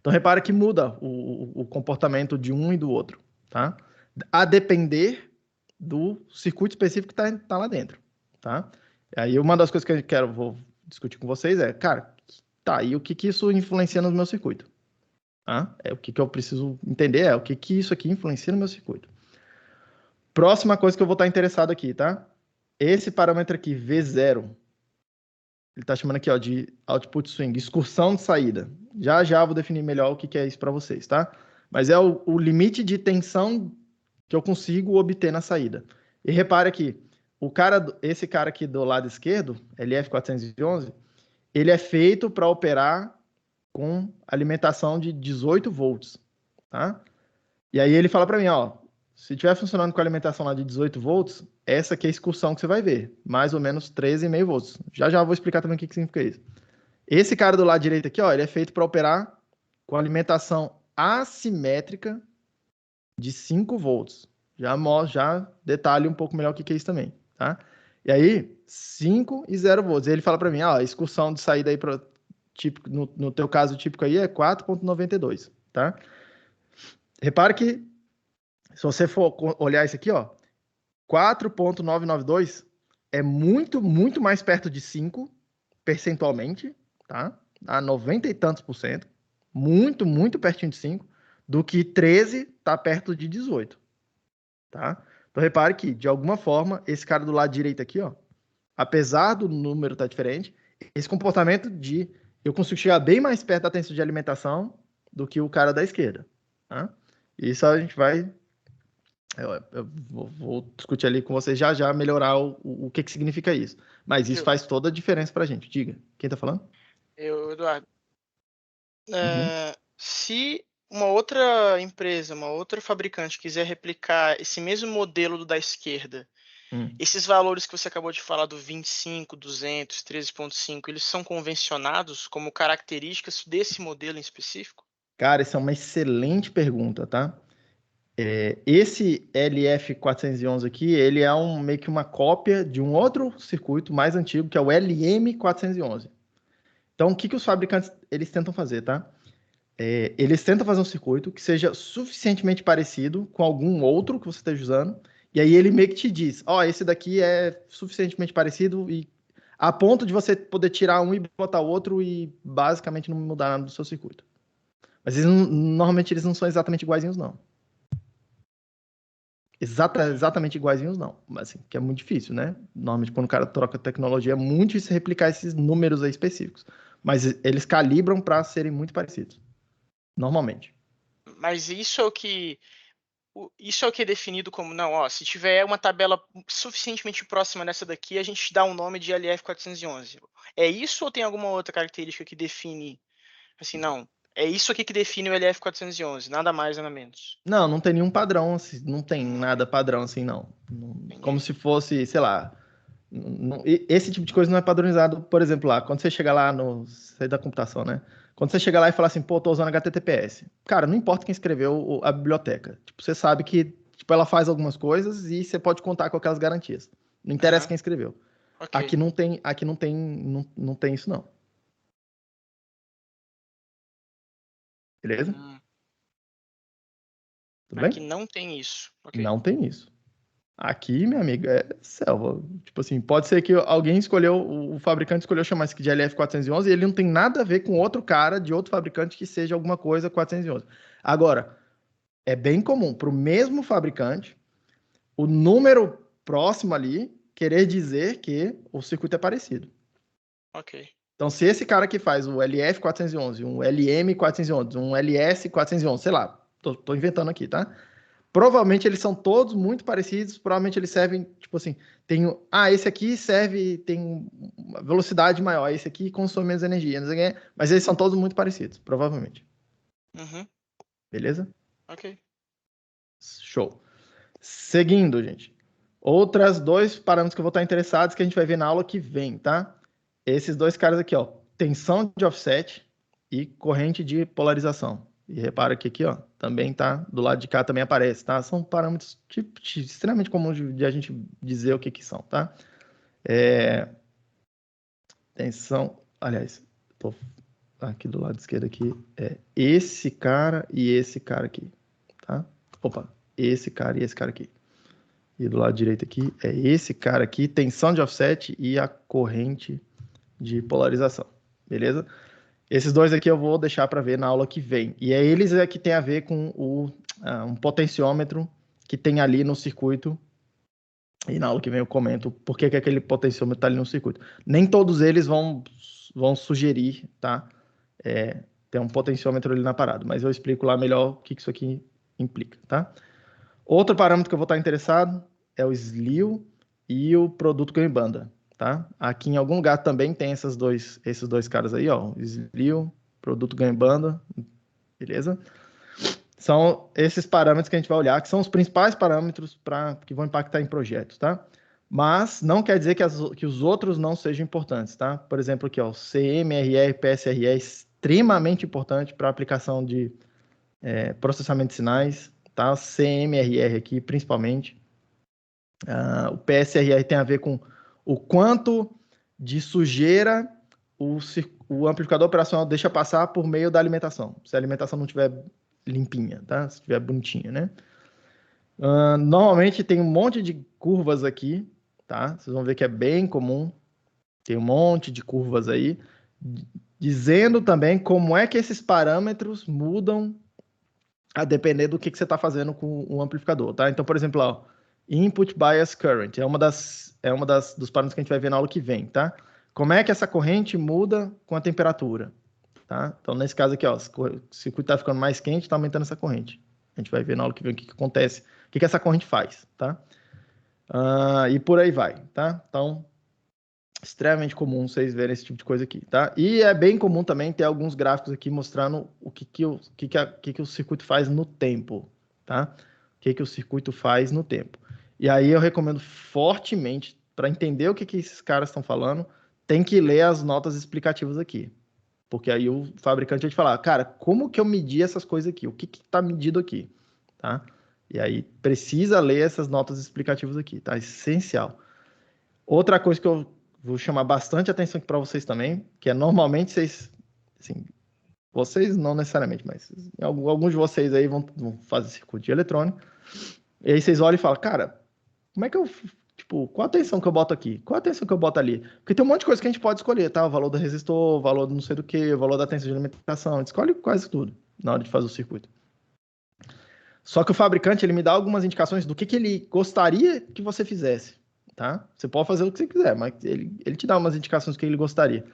Então, repara que muda o comportamento de um e do outro, tá? A depender do circuito específico que tá lá dentro, tá? Aí, uma das coisas que eu vou discutir com vocês é, cara, tá, e o que isso influencia no meu circuito? Tá? O que eu preciso entender é o que isso aqui influencia no meu circuito. Próxima coisa que eu vou estar interessado aqui, tá? Esse parâmetro aqui, V0, ele está chamando aqui, ó, de output swing, excursão de saída. Já vou definir melhor o que é isso para vocês, tá? Mas é o limite de tensão que eu consigo obter na saída. E repare aqui, esse cara aqui do lado esquerdo, LF411, ele é feito para operar com alimentação de 18 volts, tá? E aí ele fala para mim, ó, se estiver funcionando com alimentação lá de 18 volts, essa aqui é a excursão que você vai ver, mais ou menos 13,5 volts. Já vou explicar também o que significa isso. Esse cara do lado direito aqui, ó, ele é feito para operar com alimentação assimétrica de 5 volts. Já detalhe um pouco melhor o que é isso também, tá? E aí, 5 e 0 volts. E ele fala para mim, ó, a excursão de saída aí para no teu caso típico aí é 4,92, tá? Repare que se você for olhar isso aqui, ó, 4,992 é muito, muito mais perto de 5 percentualmente, tá? A 90 e tantos por cento, muito, muito pertinho de 5, do que 13 tá perto de 18, tá? Então repare que, de alguma forma, esse cara do lado direito aqui, ó, apesar do número estar diferente, esse comportamento eu consigo chegar bem mais perto da tensão de alimentação do que o cara da esquerda, tá? Isso a gente vai Eu vou discutir ali com vocês já melhorar o que significa isso. Mas isso Viu? faz toda a diferença pra gente. Diga, quem tá falando? Eduardo. Uhum. Se uma outra empresa, uma outra fabricante quiser replicar esse mesmo modelo do da esquerda, esses valores que você acabou de falar do 25, 200, 13.5, eles são convencionados como características desse modelo em específico? Cara, essa é uma excelente pergunta, tá? Esse LF411 aqui, ele é meio que uma cópia de um outro circuito mais antigo, que é o LM411. Então, o que os fabricantes eles tentam fazer, tá? Eles tentam fazer um circuito que seja suficientemente parecido com algum outro que você esteja usando, e aí ele meio que te diz, esse daqui é suficientemente parecido e a ponto de você poder tirar um e botar o outro e basicamente não mudar nada do seu circuito. Mas normalmente eles não são exatamente iguaizinhos, não. Exatamente iguaizinhos, não. Mas assim, que é muito difícil, né? Normalmente, quando o cara troca tecnologia, é muito difícil replicar esses números aí específicos. Mas eles calibram para serem muito parecidos. Normalmente. Mas isso é o que é definido como, não, se tiver uma tabela suficientemente próxima dessa daqui, a gente dá um nome de LF411. É isso ou tem alguma outra característica que define, assim, não, é isso aqui que define o LF411, nada mais, nada menos? Não tem nenhum padrão, assim, não tem nada padrão assim, não. Como se fosse, sei lá, esse tipo de coisa não é padronizado, por exemplo, lá, quando você chega lá no site da computação, né? Quando você chega lá e fala assim, tô usando HTTPS. Cara, não importa quem escreveu a biblioteca. Tipo, você sabe que ela faz algumas coisas e você pode contar com aquelas garantias. Não interessa quem escreveu. Okay. Aqui não tem isso, não. Beleza? Tudo bem? Aqui não tem isso. Okay. Não tem isso. Aqui, minha amiga, é selva. Tipo assim, pode ser que alguém o fabricante escolheu chamar isso aqui de LF411 e ele não tem nada a ver com outro cara de outro fabricante que seja alguma coisa 411. Agora, é bem comum para o mesmo fabricante, o número próximo ali querer dizer que o circuito é parecido. Ok. Então, se esse cara que faz o LF411, um LM411, um LS411, sei lá, tô inventando aqui, tá? Provavelmente eles são todos muito parecidos, provavelmente eles servem, tipo assim, esse aqui tem uma velocidade maior, esse aqui consome menos energia, não sei o quê, mas eles são todos muito parecidos, provavelmente. Beleza? Ok. Show. Seguindo, gente. Outras dois parâmetros que eu vou estar interessado que a gente vai ver na aula que vem, tá? Esses dois caras aqui, tensão de offset e corrente de polarização. E repara que aqui, também tá, do lado de cá também aparece, tá? São parâmetros extremamente comuns de a gente dizer o que são, tá? Tensão, aliás, tô aqui do lado esquerdo aqui, esse cara e esse cara aqui, tá? Opa, esse cara e esse cara aqui. E do lado direito aqui é esse cara aqui, tensão de offset e a corrente de polarização, beleza? Esses dois aqui eu vou deixar para ver na aula que vem. E é eles que tem a ver com um potenciômetro que tem ali no circuito. E na aula que vem eu comento por que aquele potenciômetro está ali no circuito. Nem todos eles vão sugerir, tá? Tem um potenciômetro ali na parada, mas eu explico lá melhor o que isso aqui implica, tá? Outro parâmetro que eu vou estar interessado é o slew e o produto ganho banda. Tá? Aqui em algum lugar também tem esses dois caras aí, slew, produto ganho banda, beleza? São esses parâmetros que a gente vai olhar, que são os principais parâmetros que vão impactar em projetos, tá? Mas não quer dizer que os outros não sejam importantes, tá? Por exemplo, aqui, CMRR, PSRE é extremamente importante para a aplicação de processamento de sinais, tá? CMRR aqui, principalmente. O PSRR tem a ver com o quanto de sujeira o amplificador operacional deixa passar por meio da alimentação. Se a alimentação não estiver limpinha, tá? Se estiver bonitinha, né? Normalmente tem um monte de curvas aqui, tá? Vocês vão ver que é bem comum. Tem um monte de curvas aí, dizendo também como é que esses parâmetros mudam a depender do que você está fazendo com o amplificador, tá? Então, por exemplo, Input Bias Current é uma dos parâmetros que a gente vai ver na aula que vem, tá? Como é que essa corrente muda com a temperatura, tá? Então, nesse caso aqui, o circuito está ficando mais quente, está aumentando essa corrente. A gente vai ver na aula que vem o que acontece O que essa corrente faz, tá? E por aí vai, tá? Então, extremamente comum vocês verem esse tipo de coisa aqui, tá? E é bem comum também ter alguns gráficos aqui mostrando o que o circuito faz no tempo, tá? O que o circuito faz no tempo. E aí eu recomendo fortemente, para entender o que esses caras estão falando, tem que ler as notas explicativas aqui. Porque aí o fabricante vai te falar, cara, como que eu medi essas coisas aqui? O que está medido aqui, tá? E aí precisa ler essas notas explicativas aqui, tá? Essencial. Outra coisa que eu vou chamar bastante atenção aqui para vocês também, que é normalmente vocês, assim, vocês não necessariamente, mas alguns de vocês aí vão fazer circuito de eletrônico, e aí vocês olham e falam, cara, como é que eu, tipo, qual a tensão que eu boto aqui? Qual a tensão que eu boto ali? Porque tem um monte de coisa que a gente pode escolher, tá? O valor do resistor, o valor do não sei do que, o valor da tensão de alimentação, a gente escolhe quase tudo na hora de fazer o circuito. Só que o fabricante, ele me dá algumas indicações do que ele gostaria que você fizesse, tá? Você pode fazer o que você quiser, mas ele te dá umas indicações do que ele gostaria.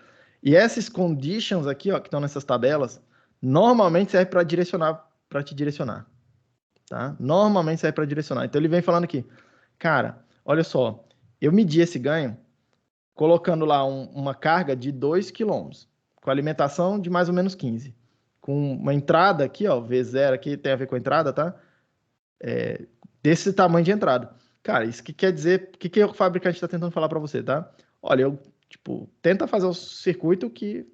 E essas conditions aqui, ó, que estão nessas tabelas, normalmente serve para te direcionar, tá? Normalmente serve para direcionar. Então ele vem falando aqui, cara, olha só, eu medi esse ganho colocando lá uma carga de 2 km, com alimentação de mais ou menos 15, com uma entrada aqui, ó, V0 aqui tem a ver com a entrada, tá? Desse tamanho de entrada. Cara, isso que quer dizer, o que o fabricante está tentando falar para você, tá? Olha, eu, tipo, tenta fazer um circuito que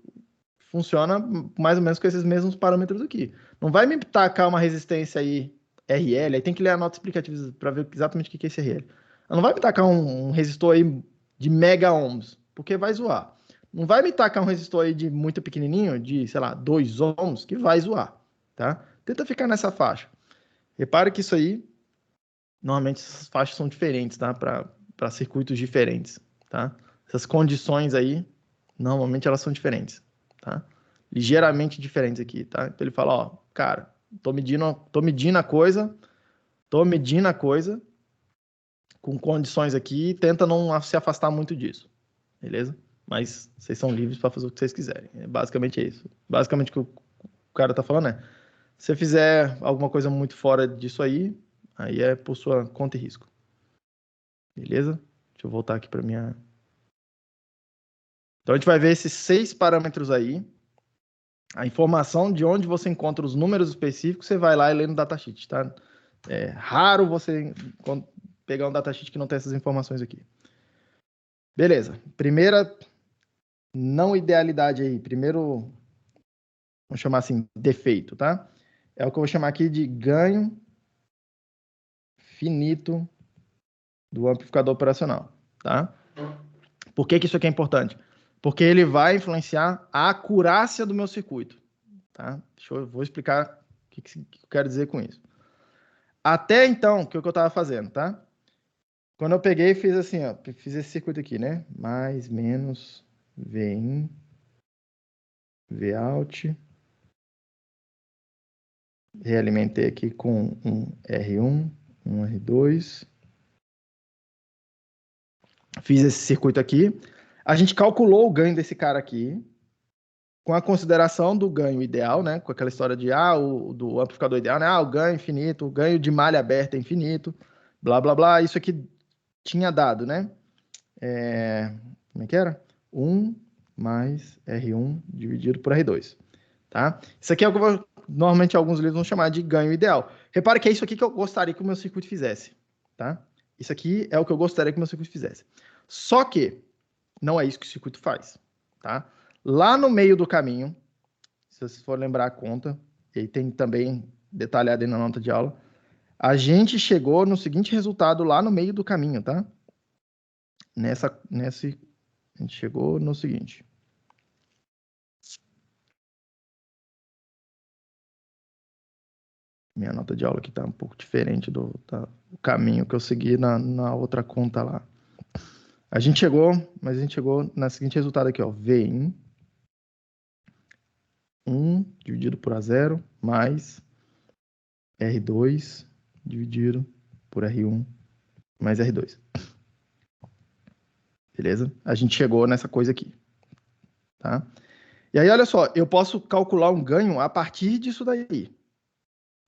funciona mais ou menos com esses mesmos parâmetros aqui. Não vai me tacar uma resistência aí, RL, aí tem que ler a nota explicativa para ver exatamente o que é esse RL. Não vai me tacar um resistor aí de mega ohms, porque vai zoar. Não vai me tacar um resistor aí de muito pequenininho, de, sei lá, 2 ohms, que vai zoar, tá? Tenta ficar nessa faixa. Repare que isso aí, normalmente essas faixas são diferentes, tá? Para circuitos diferentes, tá? Essas condições aí, normalmente elas são diferentes, tá? Ligeiramente diferentes aqui, tá? Então ele fala, ó, cara, tô medindo a coisa com condições aqui, tenta não se afastar muito disso, beleza? Mas vocês são livres para fazer o que vocês quiserem. Basicamente é isso. Basicamente o que o cara tá falando é, se você fizer alguma coisa muito fora disso aí é por sua conta e risco. Beleza? Deixa eu voltar aqui para minha... Então a gente vai ver esses 6 parâmetros aí. A informação de onde você encontra os números específicos, você vai lá e lê no datasheet, tá? É raro você pegar um datasheet que não tem essas informações aqui. Beleza. Primeira não idealidade aí. Primeiro, vamos chamar assim, defeito, tá? É o que eu vou chamar aqui de ganho finito do amplificador operacional, tá? Por que isso aqui é importante? Porque ele vai influenciar a acurácia do meu circuito, tá? Vou explicar o que eu quero dizer com isso. Até então, o que eu estava fazendo, tá? Quando eu peguei e fiz assim, ó, fiz esse circuito aqui, né? Mais, menos, Vin, Vout. Realimentei aqui com um R1, um R2. Fiz esse circuito aqui. A gente calculou o ganho desse cara aqui, com a consideração do ganho ideal, né? Com aquela história de, do amplificador ideal, né? O ganho infinito, o ganho de malha aberta é infinito, blá, blá, blá. Isso aqui tinha dado, né? Como é que era? 1 mais R1 dividido por R2, tá? Isso aqui é o que normalmente alguns livros vão chamar de ganho ideal. Repare que é isso aqui que eu gostaria que o meu circuito fizesse, tá? Isso aqui é o que eu gostaria que o meu circuito fizesse. Só que não é isso que o circuito faz, tá? Lá no meio do caminho, se vocês for lembrar a conta, e aí tem também detalhado aí na nota de aula, a gente chegou no seguinte resultado lá no meio do caminho, tá? A gente chegou no seguinte. Minha nota de aula aqui tá um pouco diferente do caminho que eu segui na outra conta lá. A gente chegou na seguinte resultado aqui, ó. Vin 1 dividido por A0 mais R2 dividido por R1 mais R2. Beleza? A gente chegou nessa coisa aqui, tá? E aí, olha só, eu posso calcular um ganho a partir disso daí,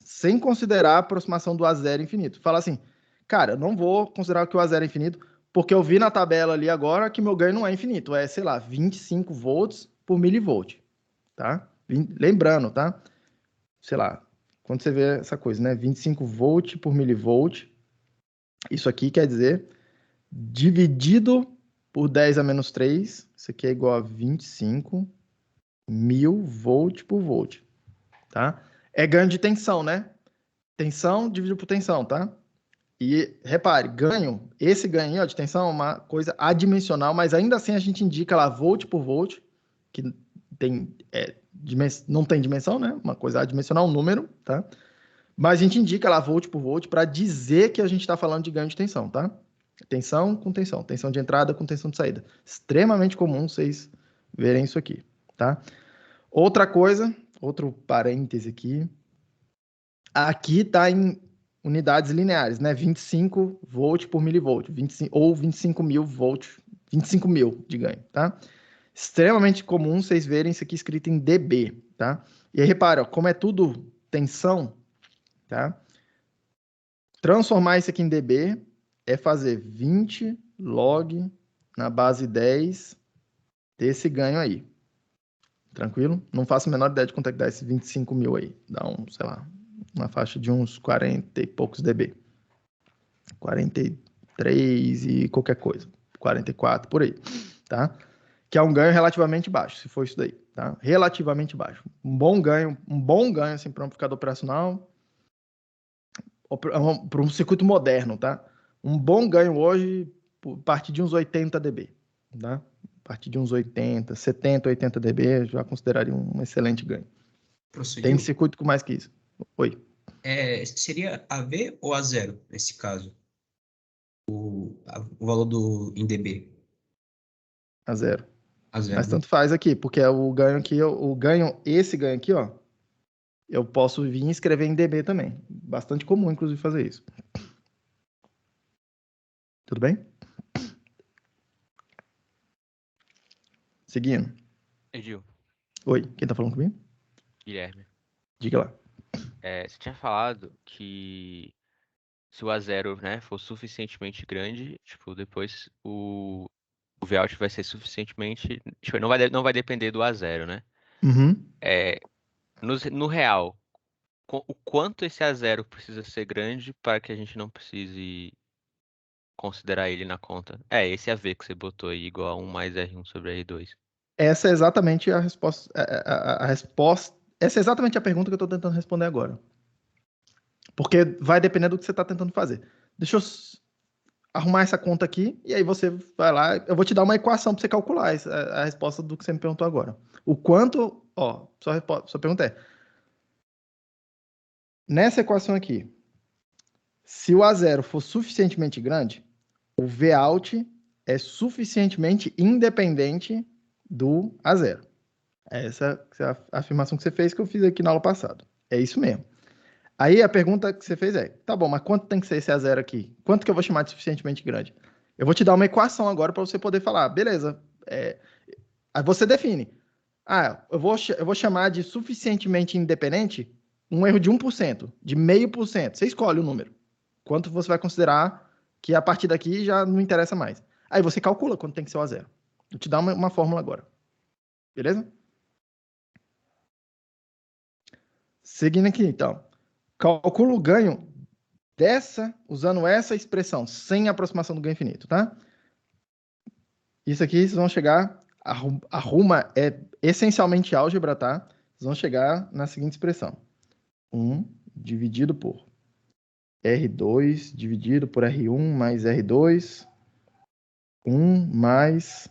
sem considerar a aproximação do A zero infinito. Fala assim, cara, eu não vou considerar que o A zero é infinito, porque eu vi na tabela ali agora que meu ganho não é infinito, é, sei lá, 25 volts por milivolt, tá? Lembrando, tá? Sei lá, quando você vê essa coisa, né? 25 volt por milivolt, isso aqui quer dizer, dividido por 10 a menos 3, isso aqui é igual a 25 mil volt por volt, tá? É ganho de tensão, né? Tensão dividido por tensão, tá? E repare, esse ganho ó, de tensão é uma coisa adimensional, mas ainda assim a gente indica lá volt por volt, que tem, não tem dimensão, né? Uma coisa adimensional, um número, tá? Mas a gente indica lá volt por volt para dizer que a gente está falando de ganho de tensão, tá? Tensão com tensão, tensão de entrada com tensão de saída. Extremamente comum vocês verem isso aqui, tá? Outra coisa, outro parêntese aqui. Aqui está em unidades lineares, né? 25 volt por milivolt, 25, ou 25 mil volt, 25 mil de ganho, tá? Extremamente comum vocês verem isso aqui escrito em dB, tá? E aí, repara, ó, como é tudo tensão, tá? Transformar isso aqui em dB é fazer 20 log na base 10 desse ganho aí. Tranquilo? Não faço a menor ideia de quanto é que dá esse 25 mil aí. Dá sei lá, uma faixa de uns 40 e poucos dB. 43 e qualquer coisa. 44, por aí, tá? Que é um ganho relativamente baixo, se for isso daí, tá? Relativamente baixo. Um bom ganho assim, para um amplificador operacional, para um circuito moderno, tá? Um bom ganho hoje, a partir de uns 80 dB, tá? A partir de uns 80, 70, 80 dB, já consideraria um excelente ganho. Tem circuito com mais que isso. Oi. Seria AV ou A0, nesse caso? O valor em dB? A0. Mas né? tanto faz aqui, porque o ganho aqui, esse ganho aqui, ó, eu posso vir e escrever em dB também. Bastante comum, inclusive, fazer isso. Tudo bem? Seguindo. Edil, Oi, quem tá falando comigo? Guilherme, Diga lá. você tinha falado que se o A0, né, for suficientemente grande, tipo, depois o Vout vai ser suficientemente, tipo, não vai depender do A0, né? Uhum. No real, o quanto esse A0 precisa ser grande para que a gente não precise considerar ele na conta? Esse AV que você botou aí, igual a 1 mais R1 sobre R2. Essa é exatamente a resposta. Essa é exatamente a pergunta que eu estou tentando responder agora. Porque vai depender do que você está tentando fazer. Deixa eu arrumar essa conta aqui e aí você vai lá. Eu vou te dar uma equação para você calcular a resposta do que você me perguntou agora. O quanto. Ó, sua pergunta é: nessa equação aqui, se o A0 for suficientemente grande, o Vout é suficientemente independente do A0. Essa é a afirmação que você fez que eu fiz aqui na aula passada. É isso mesmo. Aí a pergunta que você fez é, tá bom, mas quanto tem que ser esse A0 aqui? Quanto que eu vou chamar de suficientemente grande? Eu vou te dar uma equação agora para você poder falar, beleza. Aí você define. Eu vou chamar de suficientemente independente um erro de 1%, de 0,5%. Você escolhe o número. Quanto você vai considerar que a partir daqui já não interessa mais. Aí você calcula quanto tem que ser o A0. Vou te dar uma fórmula agora. Beleza? Seguindo aqui, então. Calculo o ganho usando essa expressão, sem aproximação do ganho infinito, tá? Isso aqui vocês vão chegar, arruma é essencialmente álgebra, tá? Vocês vão chegar na seguinte expressão. 1 dividido por R2 dividido por R1 mais R2. 1 mais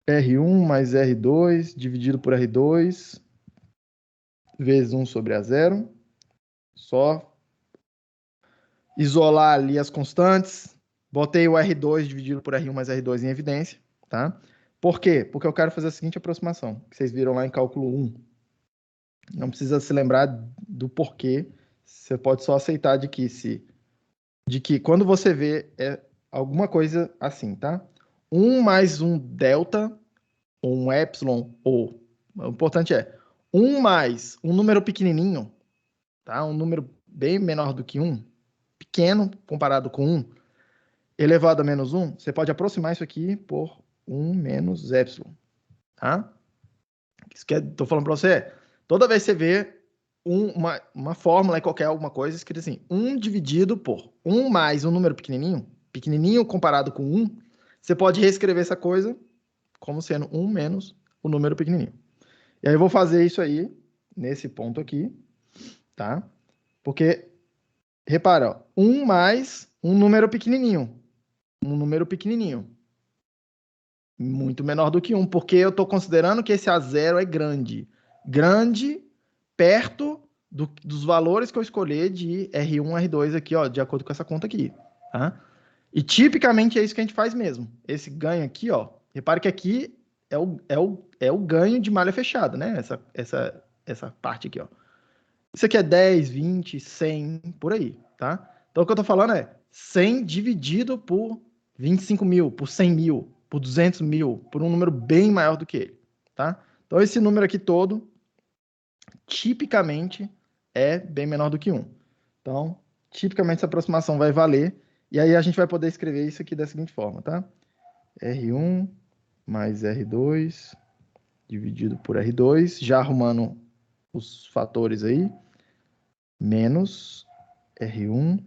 R1 mais R2 dividido por R2 vezes 1 sobre A0. Só isolar ali as constantes. Botei o R2 dividido por R1 mais R2 em evidência, tá? Por quê? Porque eu quero fazer a seguinte aproximação, que vocês viram lá em cálculo 1. Não precisa se lembrar do porquê. Você pode só aceitar de que quando você vê alguma coisa assim, tá? 1 mais um delta, ou um epsilon, ou... O importante é 1 mais um número pequenininho, tá? Um número bem menor do que 1, pequeno comparado com 1, elevado a menos 1, você pode aproximar isso aqui por 1 menos epsilon, tá? Isso que estou falando para você, toda vez que você vê uma fórmula em qualquer alguma coisa, escrito assim, 1 dividido por 1 mais um número pequenininho comparado com 1, você pode reescrever essa coisa como sendo 1 menos o número pequenininho. E aí eu vou fazer isso aí, nesse ponto aqui, tá? Porque, repara, ó, 1 mais um número pequenininho. Um número pequenininho. Muito menor do que 1, porque eu estou considerando que esse A0 é grande. Grande perto dos valores que eu escolher de R1, R2 aqui, ó, de acordo com essa conta aqui, tá? E tipicamente é isso que a gente faz mesmo. Esse ganho aqui, ó, repare que aqui é o ganho de malha fechada, né? Essa parte aqui, ó. Isso aqui é 10, 20, 100, por aí, tá? Então, o que eu tô falando é 100 dividido por 25 mil, por 100 mil, por 200 mil, por um número bem maior do que ele, tá? Então, esse número aqui todo, tipicamente, é bem menor do que 1. Então, tipicamente, essa aproximação vai valer, e aí a gente vai poder escrever isso aqui da seguinte forma, tá? R1 mais R2 dividido por R2, já arrumando os fatores aí, menos R1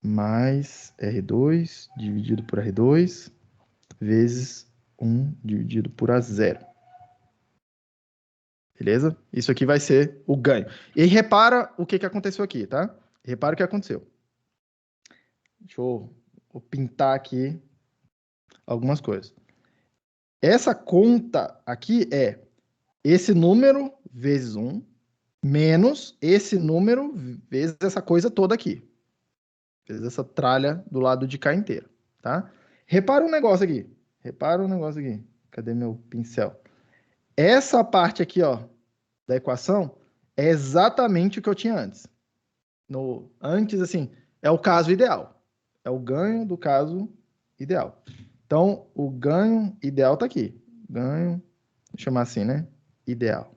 mais R2 dividido por R2 vezes 1 dividido por A0. Beleza? Isso aqui vai ser o ganho. E repara o que aconteceu aqui, tá? Repara o que aconteceu. Deixa eu pintar aqui algumas coisas. Essa conta aqui é esse número vezes 1 menos esse número vezes essa coisa toda aqui. Vezes essa tralha do lado de cá inteira, tá? Repara um negócio aqui. Cadê meu pincel? Essa parte aqui, ó, da equação é exatamente o que eu tinha antes. Antes, assim, é o caso ideal. É o ganho do caso ideal. Então, o ganho ideal tá aqui. Ganho, vou chamar assim, né? Ideal.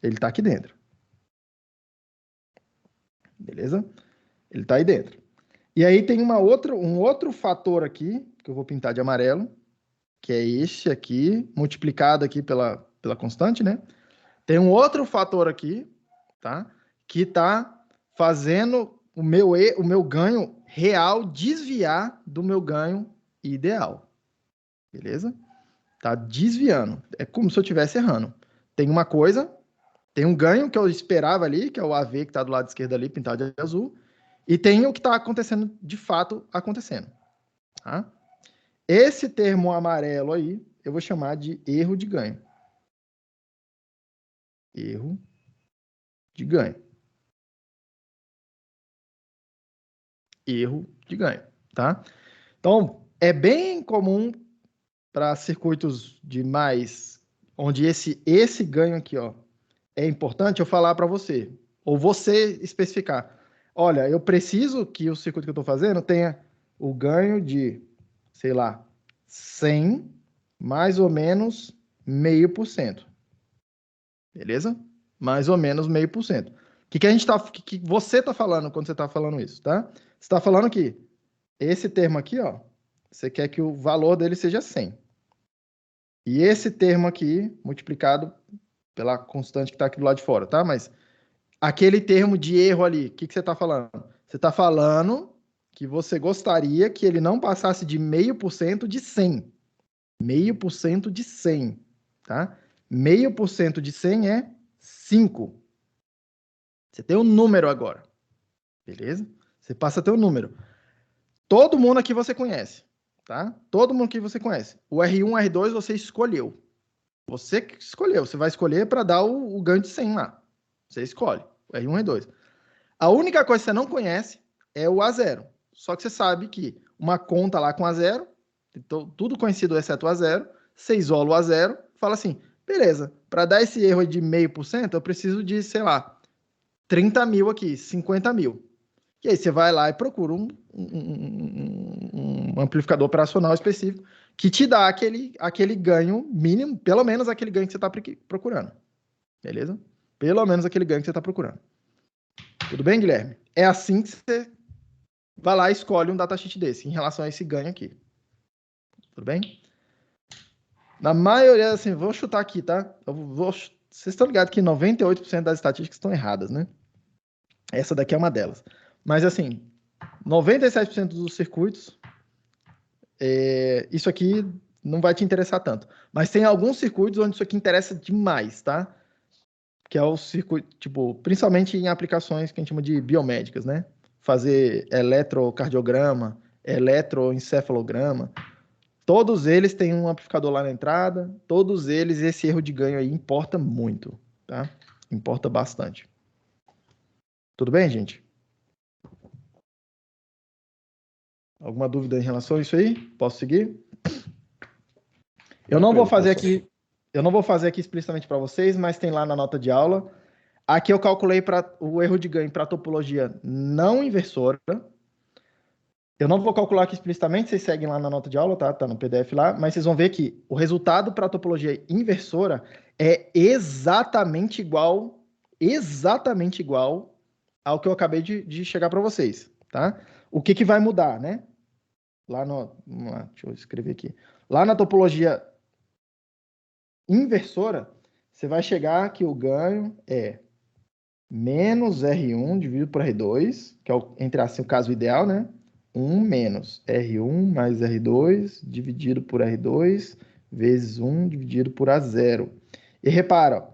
Ele tá aqui dentro. Beleza? Ele tá aí dentro. E aí tem um outro fator aqui, que eu vou pintar de amarelo, que é esse aqui, multiplicado aqui pela constante, né? Tem um outro fator aqui, tá? Que tá fazendo o meu ganho real desviar do meu ganho ideal. Beleza? Tá desviando. É como se eu estivesse errando. Tem uma coisa, tem um ganho que eu esperava ali, que é o AV que está do lado esquerdo ali, pintado de azul, e tem o que está acontecendo, de fato, acontecendo. Tá? Esse termo amarelo aí, eu vou chamar de erro de ganho. Erro de ganho. Erro de ganho, tá? Então, é bem comum para circuitos de mais, onde esse ganho aqui, ó, é importante eu falar para você, ou você especificar. Olha, eu preciso que o circuito que eu estou fazendo tenha o ganho de, sei lá, 100 mais ou menos 0,5%. Beleza? Mais ou menos 0,5%. O que você está falando quando você está falando isso, tá? Você está falando que esse termo aqui, ó, você quer que o valor dele seja 100. E esse termo aqui, multiplicado pela constante que está aqui do lado de fora, tá? Mas aquele termo de erro ali, o que você está falando? Você está falando que você gostaria que ele não passasse de 0,5% de 100. 0,5% de 100, tá? 0,5% de 100 é 5. Você tem um número agora, beleza? Você passa a ter um número. Todo mundo aqui você conhece, tá? Todo mundo aqui você conhece. O R1, R2 você escolheu. Você que escolheu. Você vai escolher para dar o ganho de 100 lá. Você escolhe. O R1, R2. A única coisa que você não conhece é o A0. Só que você sabe que uma conta lá com A0, então, tudo conhecido exceto o A0, você isola o A0, fala assim, beleza, para dar esse erro de 0,5%, eu preciso de, sei lá, 30 mil aqui, 50 mil. E aí você vai lá e procura um amplificador operacional específico que te dá aquele ganho mínimo, pelo menos aquele ganho que você está procurando. Beleza? Pelo menos aquele ganho que você está procurando. Tudo bem, Guilherme? É assim que você vai lá e escolhe um datasheet desse, em relação a esse ganho aqui. Tudo bem? Na maioria, assim, vou chutar aqui, tá? Vocês estão ligados que 98% das estatísticas estão erradas, né? Essa daqui é uma delas. Mas, assim, 97% dos circuitos, isso aqui não vai te interessar tanto. Mas tem alguns circuitos onde isso aqui interessa demais, tá? Que é o circuito, tipo, principalmente em aplicações que a gente chama de biomédicas, né? Fazer eletrocardiograma, eletroencefalograma. Todos eles têm um amplificador lá na entrada, todos eles, esse erro de ganho aí importa muito, tá? Importa bastante. Tudo bem, gente? Alguma dúvida em relação a isso aí? Posso seguir? Eu não vou fazer aqui explicitamente para vocês, mas tem lá na nota de aula. Aqui eu calculei para o erro de ganho para topologia não inversora. Eu não vou calcular aqui explicitamente, vocês seguem lá na nota de aula, tá? Tá no PDF lá, mas vocês vão ver que o resultado para a topologia inversora é exatamente igual ao que eu acabei de chegar para vocês, tá? O que vai mudar, né? Vamos lá, deixa eu escrever aqui. Lá na topologia inversora, você vai chegar que o ganho é menos R1 dividido por R2, que é, entre assim, o caso ideal, né? 1 menos R1 mais R2 dividido por R2 vezes 1 dividido por A0. E repara, ó,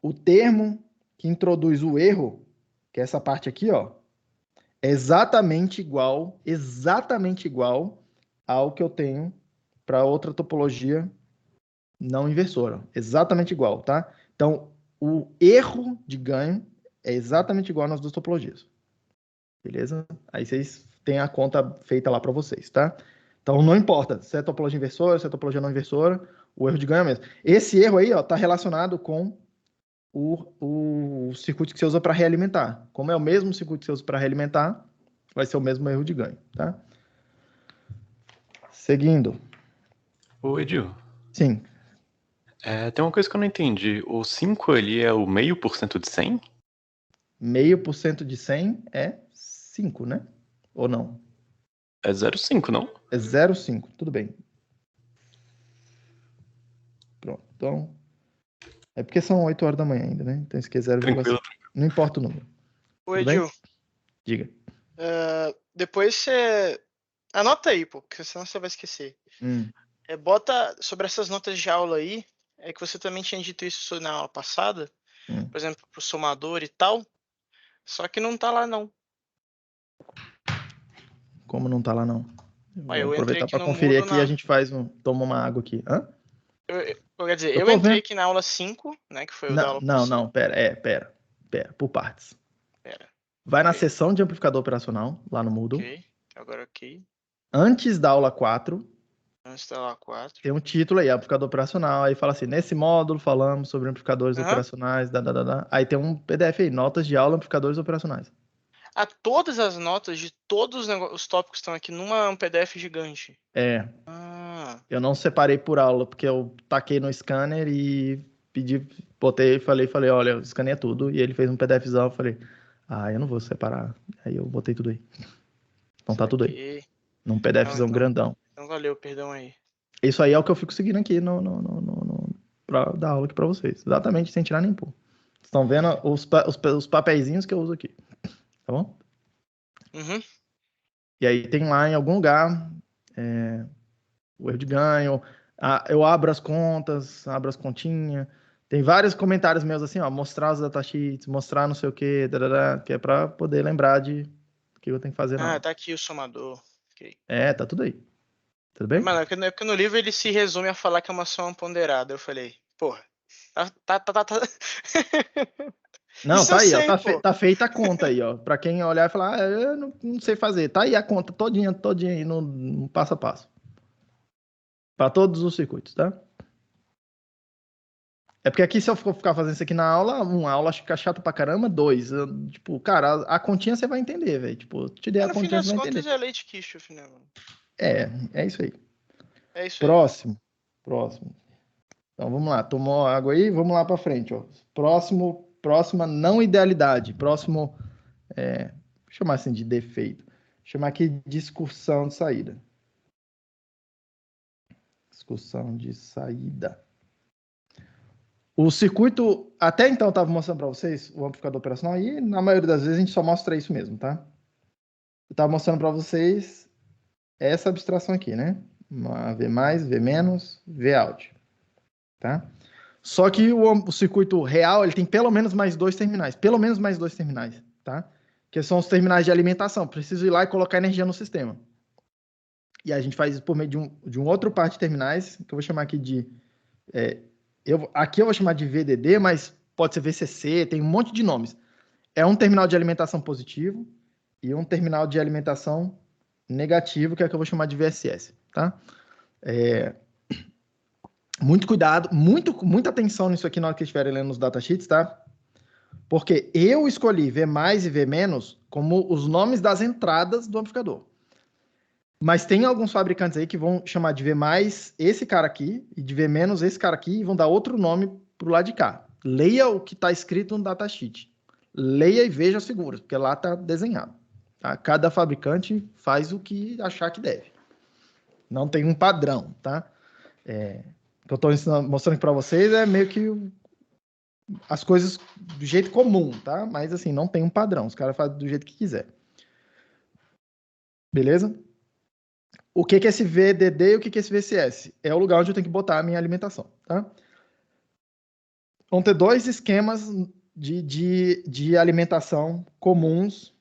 o termo que introduz o erro, que é essa parte aqui, ó, é exatamente igual ao que eu tenho para outra topologia não inversora. Exatamente igual, tá? Então, o erro de ganho é exatamente igual nas duas topologias. Beleza? Aí vocês têm a conta feita lá para vocês, tá? Então, não importa se é topologia inversora, se é topologia não inversora, o erro de ganho é mesmo. Esse erro aí, ó, tá relacionado com o circuito que você usa para realimentar. Como é o mesmo circuito que você usa para realimentar, vai ser o mesmo erro de ganho, tá? Seguindo. Ô, Edil, Sim. tem uma coisa que eu não entendi. O 5 ali é o 0,5% de 100? 0,5% de 100 é 5, né? Ou não? É 0,5, não? É 0,5, tudo bem. Pronto, então... É porque são 8 horas da manhã ainda, né? Então isso aqui é 0,5. Tranquilo. Não importa o número. Ô, Tudo bem? Edil, Diga. depois você anota aí, pô, porque senão você vai esquecer. Bota sobre essas notas de aula aí, é que você também tinha dito isso na aula passada, por exemplo, pro somador e tal, só que não tá lá não. Como não tá lá, não? Olha, eu Vou entrei aproveitar aqui para no conferir Moodle aqui e a gente toma uma água aqui. Hã? Quer dizer, Eu eu tô entrei vendo. aqui na aula 5, né, que foi o da aula Não, passada. pera, por partes. Pera, Vai na ok. seção de amplificador operacional, lá no Moodle. Ok, agora ok. Antes da aula 4, Antes da aula 4. tem um título aí, amplificador operacional. Aí fala assim, nesse módulo falamos sobre amplificadores operacionais, Aí tem um PDF aí, notas de aula, amplificadores operacionais. Todas as notas de todos os tópicos estão aqui num PDF gigante. Eu não separei por aula, porque eu taquei no scanner e falei, olha, escaneia tudo. E ele fez um PDFzão, eu falei, eu não vou separar. Aí eu botei tudo aí. Então tá tudo aí. Num PDFzão grandão. Então valeu, perdão aí. Isso aí é o que eu fico seguindo aqui pra dar aula aqui pra vocês. Exatamente, sem tirar nem pôr. Vocês estão vendo os papeizinhos que eu uso aqui. Tá bom? E aí tem lá em algum lugar o erro de ganho. Eu abro as contas, abro as continhas. Tem vários comentários meus assim, ó, mostrar os datasheets, mostrar não sei o que, que é pra poder lembrar de o que eu tenho que fazer na aula. Tá aqui o somador. Okay. Tá tudo aí. Tudo bem? Mano, é porque no livro ele se resume a falar que é uma soma ponderada. Eu falei, porra, tá. Não, Isso tá aí, sei, ó, tá feita a conta aí, ó. Pra quem olhar e falar, eu não sei fazer. Tá aí a conta todinha aí no passo a passo. Pra todos os circuitos, tá? É porque aqui, se eu for ficar fazendo isso aqui na aula, uma aula fica chata pra caramba, 2. Tipo, cara, a continha você vai entender, velho. Tipo, te dei a continha, você vai entender. No fim das contas é leite Kirchhoff, né, mano? É isso aí. É isso aí. Próximo. Então, vamos lá. Tomou água aí, vamos lá para frente. Ó. Próxima não idealidade. Próximo, vou chamar assim de defeito. Vou chamar aqui de discussão de saída. Discussão de saída. O circuito, até então eu estava mostrando para vocês o amplificador operacional e na maioria das vezes a gente só mostra isso mesmo, tá? Eu estava mostrando para vocês essa abstração aqui, né? Uma V+, V-, V-out, tá? Só que o circuito real, ele tem pelo menos mais 2 terminais, tá? Que são os terminais de alimentação. Preciso ir lá e colocar energia no sistema. E a gente faz isso por meio de um outro par de terminais, que eu vou chamar aqui de... aqui eu vou chamar de VDD, mas pode ser VCC, tem um monte de nomes. É um terminal de alimentação positivo e um terminal de alimentação negativo, que é o que eu vou chamar de VSS, tá? Muito cuidado, muita atenção nisso aqui na hora que estiverem lendo os datasheets, tá? Porque eu escolhi V+ e V- como os nomes das entradas do amplificador. Mas tem alguns fabricantes aí que vão chamar de V+ esse cara aqui e de V- esse cara aqui e vão dar outro nome para o lado de cá. Leia o que está escrito no datasheet. Leia e veja as figuras, porque lá está desenhado. Tá? Cada fabricante faz o que achar que deve. Não tem um padrão, tá? O que eu estou mostrando para vocês é meio que as coisas do jeito comum, tá? Mas assim, não tem um padrão. Os caras fazem do jeito que quiser. Beleza? O que é esse VDD e o que é esse VCS? É o lugar onde eu tenho que botar a minha alimentação, tá? Vão ter 2 esquemas de alimentação comuns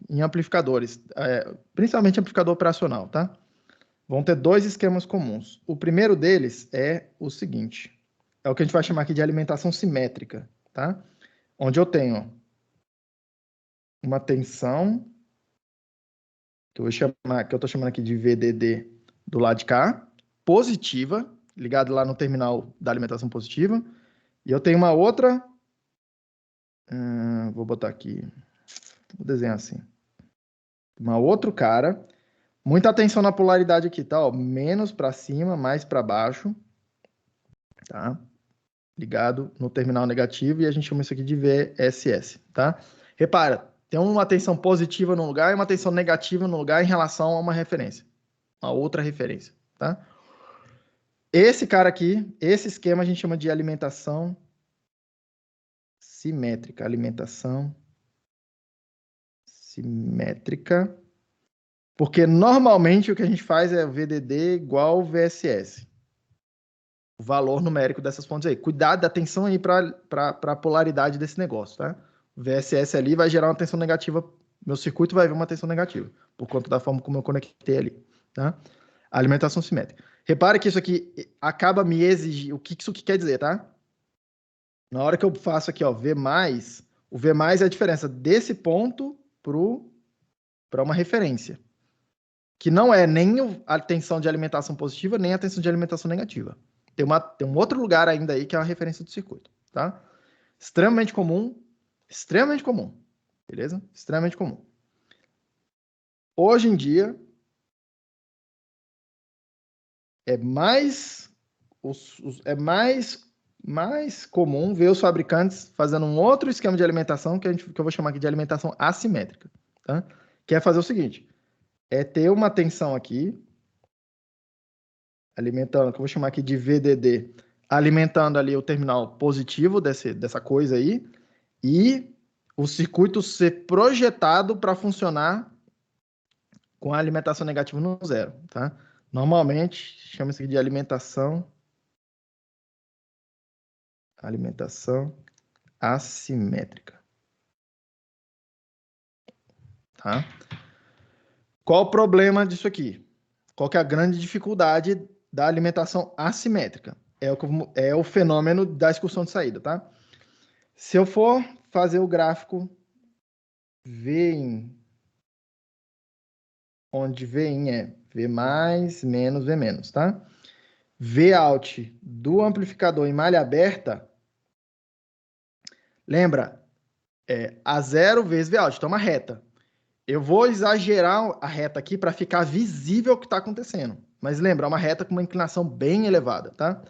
em amplificadores, principalmente amplificador operacional, tá? Vão ter 2 esquemas comuns. O primeiro deles é o seguinte, é o que a gente vai chamar aqui de alimentação simétrica, tá? Onde eu tenho uma tensão que eu estou chamando aqui de VDD do lado de cá, positiva, ligado lá no terminal da alimentação positiva, e eu tenho uma outra, vou botar aqui, vou desenhar assim, uma outro cara, muita atenção na polaridade aqui, tá? Ó, menos para cima, mais para baixo, tá? Ligado no terminal negativo, e a gente chama isso aqui de VSS, tá? Repara, tem uma tensão positiva num lugar e uma tensão negativa no lugar em relação a uma referência, uma outra referência, tá? Esse cara aqui, esse esquema a gente chama de alimentação simétrica, porque normalmente o que a gente faz é VDD igual VSS, o valor numérico dessas fontes aí. Cuidado da tensão aí para a polaridade desse negócio, tá? O VSS ali vai gerar uma tensão negativa, meu circuito vai ver uma tensão negativa, por conta da forma como eu conectei ali, tá? Alimentação simétrica. Repare que isso aqui acaba me exigir, o que isso quer dizer, tá? Na hora que eu faço aqui, ó, V+, o V+ é a diferença desse ponto para uma referência, que não é nem a tensão de alimentação positiva, nem a tensão de alimentação negativa. Tem um outro lugar ainda aí que é a referência do circuito, tá? Extremamente comum, beleza? Extremamente comum. Hoje em dia, é mais comum ver os fabricantes fazendo um outro esquema de alimentação que eu vou chamar aqui de alimentação assimétrica, tá? Que é fazer o seguinte, é ter uma tensão aqui, alimentando, que eu vou chamar aqui de VDD, alimentando ali o terminal positivo dessa coisa aí, e o circuito ser projetado para funcionar com a alimentação negativa no zero, tá? Normalmente, chama isso aqui de alimentação assimétrica. Tá? Qual o problema disso aqui? Qual que é a grande dificuldade da alimentação assimétrica? É o fenômeno da excursão de saída, tá? Se eu for fazer o gráfico Vin, onde Vin é V+, menos, V-, tá? Vout do amplificador em malha aberta, lembra, A zero vezes Vout, então uma reta. Eu vou exagerar a reta aqui para ficar visível o que está acontecendo. Mas lembra, é uma reta com uma inclinação bem elevada, tá?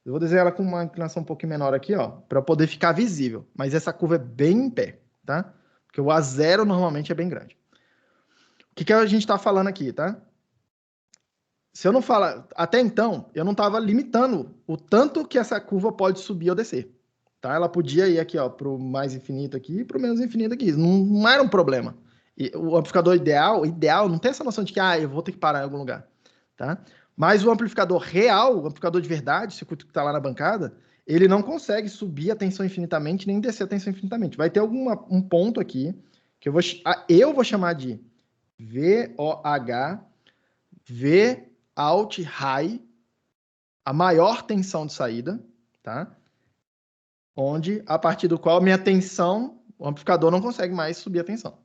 Eu vou desenhar ela com uma inclinação um pouquinho menor aqui, ó, para poder ficar visível. Mas essa curva é bem em pé, tá? Porque o A0 normalmente é bem grande. O que a gente está falando aqui, tá? Se eu não falar... Até então, eu não estava limitando o tanto que essa curva pode subir ou descer. Tá? Ela podia ir aqui, ó, para o mais infinito aqui e para o menos infinito aqui. Não era um problema. E o amplificador ideal, não tem essa noção de que eu vou ter que parar em algum lugar. Tá? Mas o amplificador real, o amplificador de verdade, o circuito que está lá na bancada, ele não consegue subir a tensão infinitamente nem descer a tensão infinitamente. Vai ter um ponto aqui que eu vou chamar de VOH, V out high, a maior tensão de saída, tá? Onde, a partir do qual minha tensão, o amplificador não consegue mais subir a tensão.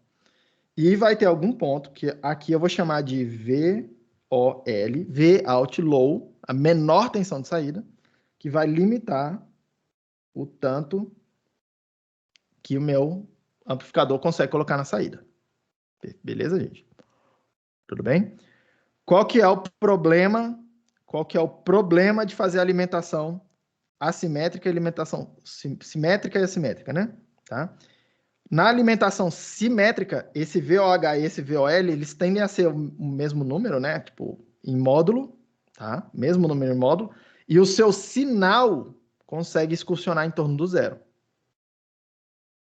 E vai ter algum ponto que aqui eu vou chamar de VOL, V out low, a menor tensão de saída, que vai limitar o tanto que o meu amplificador consegue colocar na saída. Beleza, gente? Tudo bem? Qual que é o problema? Qual que é o problema de fazer alimentação assimétrica e alimentação simétrica e assimétrica, né? Tá? Na alimentação simétrica, esse VOH e esse VOL, eles tendem a ser o mesmo número, né? Tipo, em módulo, tá? Mesmo número em módulo. E o seu sinal consegue excursionar em torno do zero.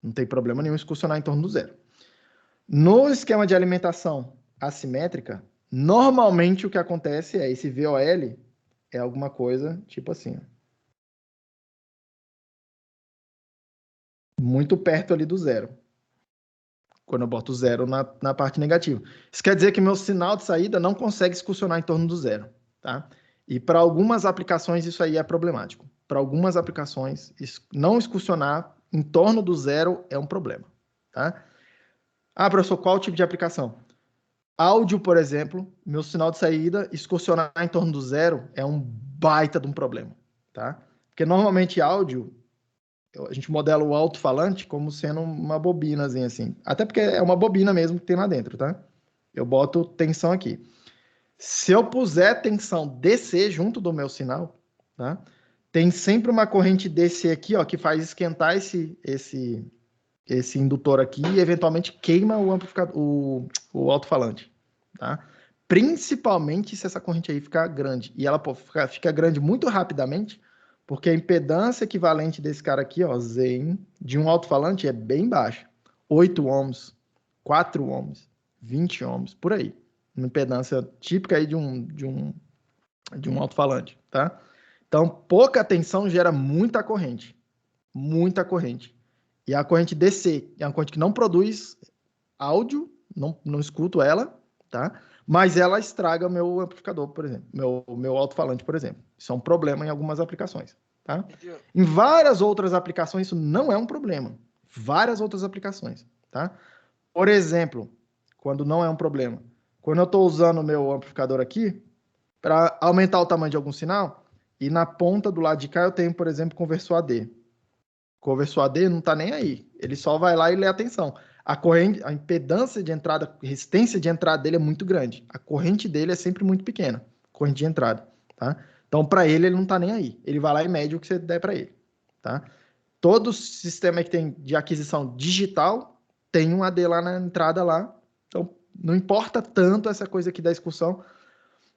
Não tem problema nenhum excursionar em torno do zero. No esquema de alimentação assimétrica, normalmente o que acontece é esse VOL é alguma coisa tipo assim, ó. Muito perto ali do zero. Quando eu boto zero na parte negativa. Isso quer dizer que meu sinal de saída não consegue excursionar em torno do zero, tá? E para algumas aplicações isso aí é problemático. Para algumas aplicações, não excursionar em torno do zero é um problema, tá? Professor, qual tipo de aplicação? Áudio, por exemplo, meu sinal de saída excursionar em torno do zero é um baita de um problema, tá? Porque normalmente áudio, a gente modela o alto-falante como sendo uma bobinazinha assim. Até porque é uma bobina mesmo que tem lá dentro, tá? Eu boto tensão aqui. Se eu puser tensão DC junto do meu sinal, tá? Tem sempre uma corrente DC aqui, ó, que faz esquentar esse indutor aqui e eventualmente queima o amplificador, o alto-falante, tá? Principalmente se essa corrente aí ficar grande. E ela fica grande muito rapidamente, porque a impedância equivalente desse cara aqui, ó, Zen, de um alto-falante é bem baixa. 8 ohms, 4 ohms, 20 ohms, por aí. Uma impedância típica aí de um alto-falante, tá? Então, pouca tensão gera muita corrente. Muita corrente. E a corrente DC é uma corrente que não produz áudio, não escuto ela, tá? Mas ela estraga meu amplificador, por exemplo, meu alto-falante, por exemplo. Isso é um problema em algumas aplicações, tá? Em várias outras aplicações, isso não é um problema. Várias outras aplicações, tá? Por exemplo, quando não é um problema, quando eu estou usando o meu amplificador aqui para aumentar o tamanho de algum sinal, e na ponta do lado de cá eu tenho, por exemplo, conversor AD. Conversor AD não está nem aí. Ele só vai lá e lê a tensão. A impedância de entrada, a resistência de entrada dele é muito grande. A corrente dele é sempre muito pequena, corrente de entrada, tá? Então, para ele não está nem aí. Ele vai lá e mede o que você der para ele, tá? Todo sistema que tem de aquisição digital tem um AD lá na entrada lá. Então, não importa tanto essa coisa aqui da excursão,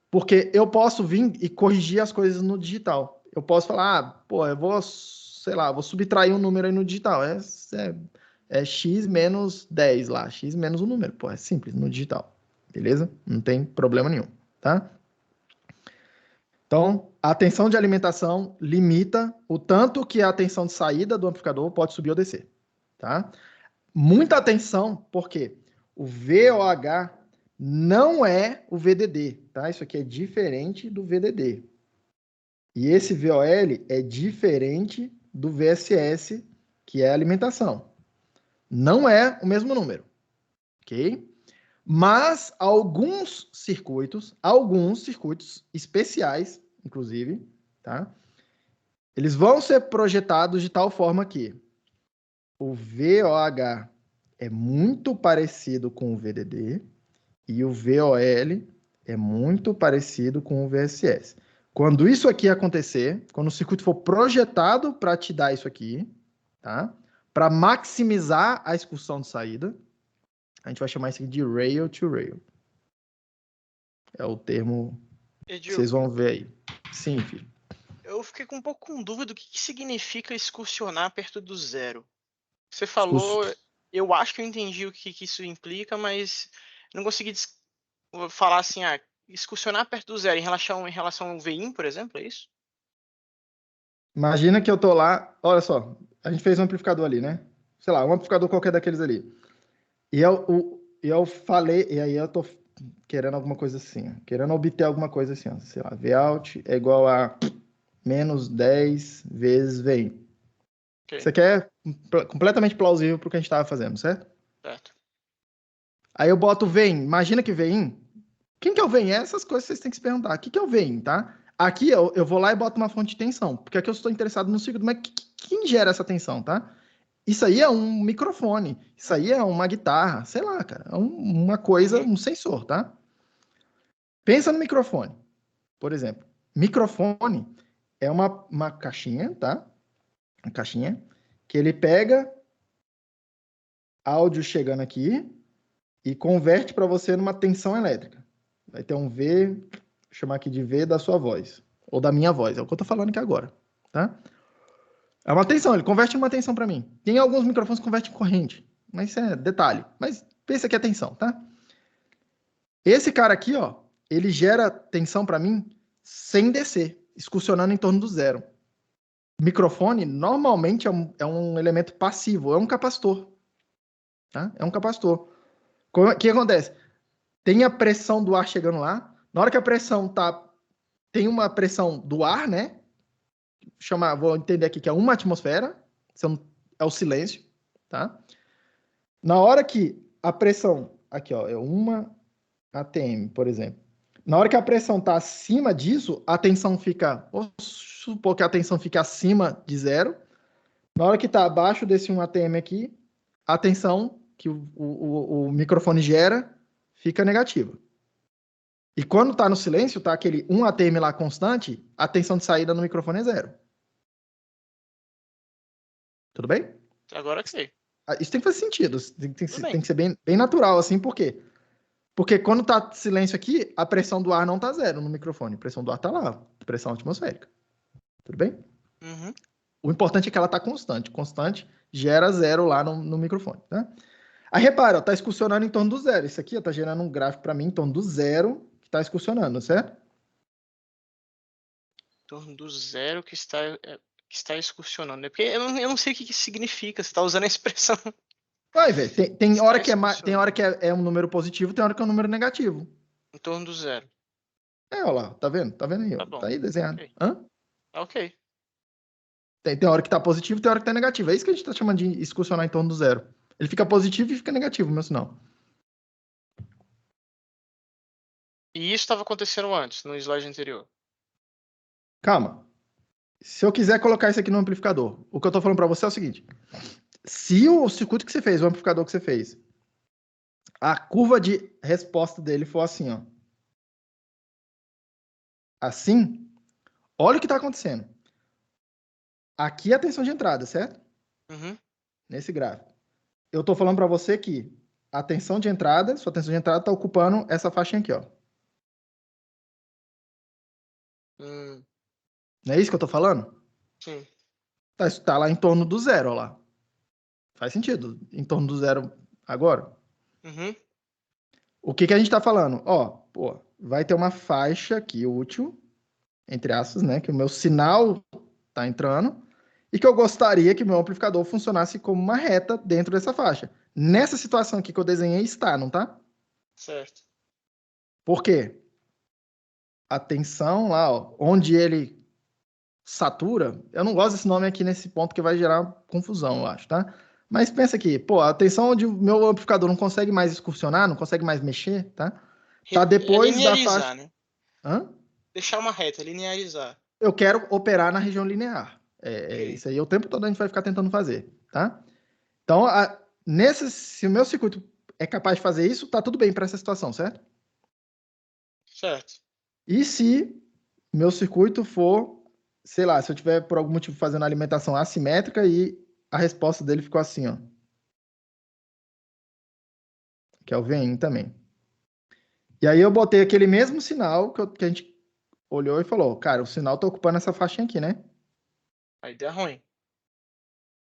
porque eu posso vir e corrigir as coisas no digital. Eu posso falar, eu vou, sei lá, vou subtrair um número aí no digital. É x menos 10 lá, x menos um número. É simples no digital, beleza? Não tem problema nenhum, tá? Então, a tensão de alimentação limita o tanto que a tensão de saída do amplificador pode subir ou descer, tá? Muita atenção, porque o VOH não é o VDD, tá? Isso aqui é diferente do VDD. E esse VOL é diferente do VSS, que é a alimentação. Não é o mesmo número, ok? Mas alguns circuitos especiais, inclusive, tá? Eles vão ser projetados de tal forma que o VOH é muito parecido com o VDD e o VOL é muito parecido com o VSS. Quando isso aqui acontecer, quando o circuito for projetado para te dar isso aqui, tá? Para maximizar a excursão de saída, a gente vai chamar isso aqui de rail to rail. É o termo que Edil, vocês vão ver aí. Sim, filho. eu fiquei com um pouco com dúvida do que significa excursionar perto do zero. Você falou, eu acho que eu entendi o que isso implica, mas não consegui falar assim, excursionar perto do zero em relação ao VIN, por exemplo, é isso? Imagina que eu tô lá, olha só, a gente fez um amplificador ali, né? Sei lá, um amplificador qualquer daqueles ali. E eu falei, e aí eu tô querendo alguma coisa assim, ó, querendo obter alguma coisa assim, ó, sei lá, Vout é igual a menos 10 vezes VIN. Ok, Isso aqui é completamente plausível para o que a gente estava fazendo, certo? certo. Aí eu boto VIN, imagina que VIN, quem que é o VIN? Essas coisas vocês têm que se perguntar, o que é o VIN, tá? Aqui eu vou lá e boto uma fonte de tensão, porque aqui eu estou interessado no circuito, mas quem gera essa tensão, tá? Isso aí é um microfone, isso aí é uma guitarra, sei lá, cara, é uma coisa, um sensor, tá? Pensa no microfone, por exemplo. Microfone é uma caixinha, tá? Uma caixinha que ele pega áudio chegando aqui e converte para você numa tensão elétrica. Vai ter um V, vou chamar aqui de V da sua voz, ou da minha voz, é o que eu tô falando aqui agora, tá? É uma tensão, ele converte numa tensão para mim. Tem alguns microfones que convertem em corrente, mas isso é detalhe. Mas pensa que é tensão, tá? Esse cara aqui, ó, ele gera tensão para mim sem descer, excursionando em torno do zero. Microfone, normalmente, é um elemento passivo, é um capacitor, tá? É um capacitor. O que acontece? Tem a pressão do ar chegando lá. Na hora que a pressão tem uma pressão do ar, né? Vou entender aqui que é uma atmosfera. É o silêncio, tá? Na hora que a pressão, aqui ó, é 1 atm, por exemplo. Na hora que a pressão está acima disso, a tensão fica, vou supor que a tensão fica acima de zero. Na hora que está abaixo desse 1 atm aqui, a tensão que o microfone gera fica negativa. E quando está no silêncio, tá aquele 1 atm lá constante, a tensão de saída no microfone é zero. Tudo bem? Agora que sei. Isso tem que fazer sentido. Tem bem. que ser bem natural, assim, por quê? Porque quando tá silêncio aqui, a pressão do ar não tá zero no microfone. A pressão do ar tá lá, pressão atmosférica. Tudo bem? Uhum. O importante é que ela tá constante. Constante gera zero lá no microfone, tá? Aí repara, ó, tá excursionando em torno do zero. Isso aqui ó, tá gerando um gráfico para mim em torno do zero que tá excursionando, certo? Em torno do zero que está excursionando. É porque eu não sei o que isso significa. Você está usando a expressão. Vai, velho. Tem hora que excursionando. tem hora que é um número positivo, tem hora que é um número negativo. Em torno do zero. É, ó lá, tá vendo? Tá vendo aí? Ó. Tá bom. Tá aí desenhado. Ok. Hã? Ok. Tem hora que tá positivo, tem hora que tá negativo. É isso que a gente tá chamando de excursionar em torno do zero. Ele fica positivo e fica negativo, meu sinal. E isso estava acontecendo antes, no slide anterior. Calma. Se eu quiser colocar isso aqui no amplificador, o que eu tô falando para você é o seguinte. Se o circuito que você fez, o amplificador que você fez, a curva de resposta dele for assim, ó. Assim, olha o que tá acontecendo. Aqui é a tensão de entrada, certo? Uhum. Nesse gráfico. Eu tô falando para você que a tensão de entrada, sua tensão de entrada tá ocupando essa faixinha aqui, ó. Não é isso que eu tô falando? Sim. Tá lá em torno do zero, ó lá. Faz sentido. Em torno do zero agora. Uhum. O que a gente tá falando? Ó, pô, vai ter uma faixa aqui útil, entre aspas, né? Que o meu sinal tá entrando e que eu gostaria que o meu amplificador funcionasse como uma reta dentro dessa faixa. Nessa situação aqui que eu desenhei está, não tá? Certo. Por quê? A tensão lá, ó, onde ele satura, eu não gosto desse nome aqui nesse ponto que vai gerar confusão, eu acho, tá? Mas pensa aqui, pô, a tensão onde o meu amplificador não consegue mais excursionar, não consegue mais mexer, tá? Tá depois da linearizar, faixa... né? Hã? Deixar uma reta, linearizar. Eu quero operar na região linear. Ok. Isso aí o tempo todo a gente vai ficar tentando fazer, tá? Então, se o meu circuito é capaz de fazer isso, tá tudo bem para essa situação, certo? Certo. E se meu circuito for, sei lá, se eu tiver por algum motivo fazendo alimentação assimétrica e a resposta dele ficou assim, ó. Que é o VIN também. E aí eu botei aquele mesmo sinal que a gente olhou e falou, cara, o sinal tá ocupando essa faixinha aqui, né? Aí dá ruim.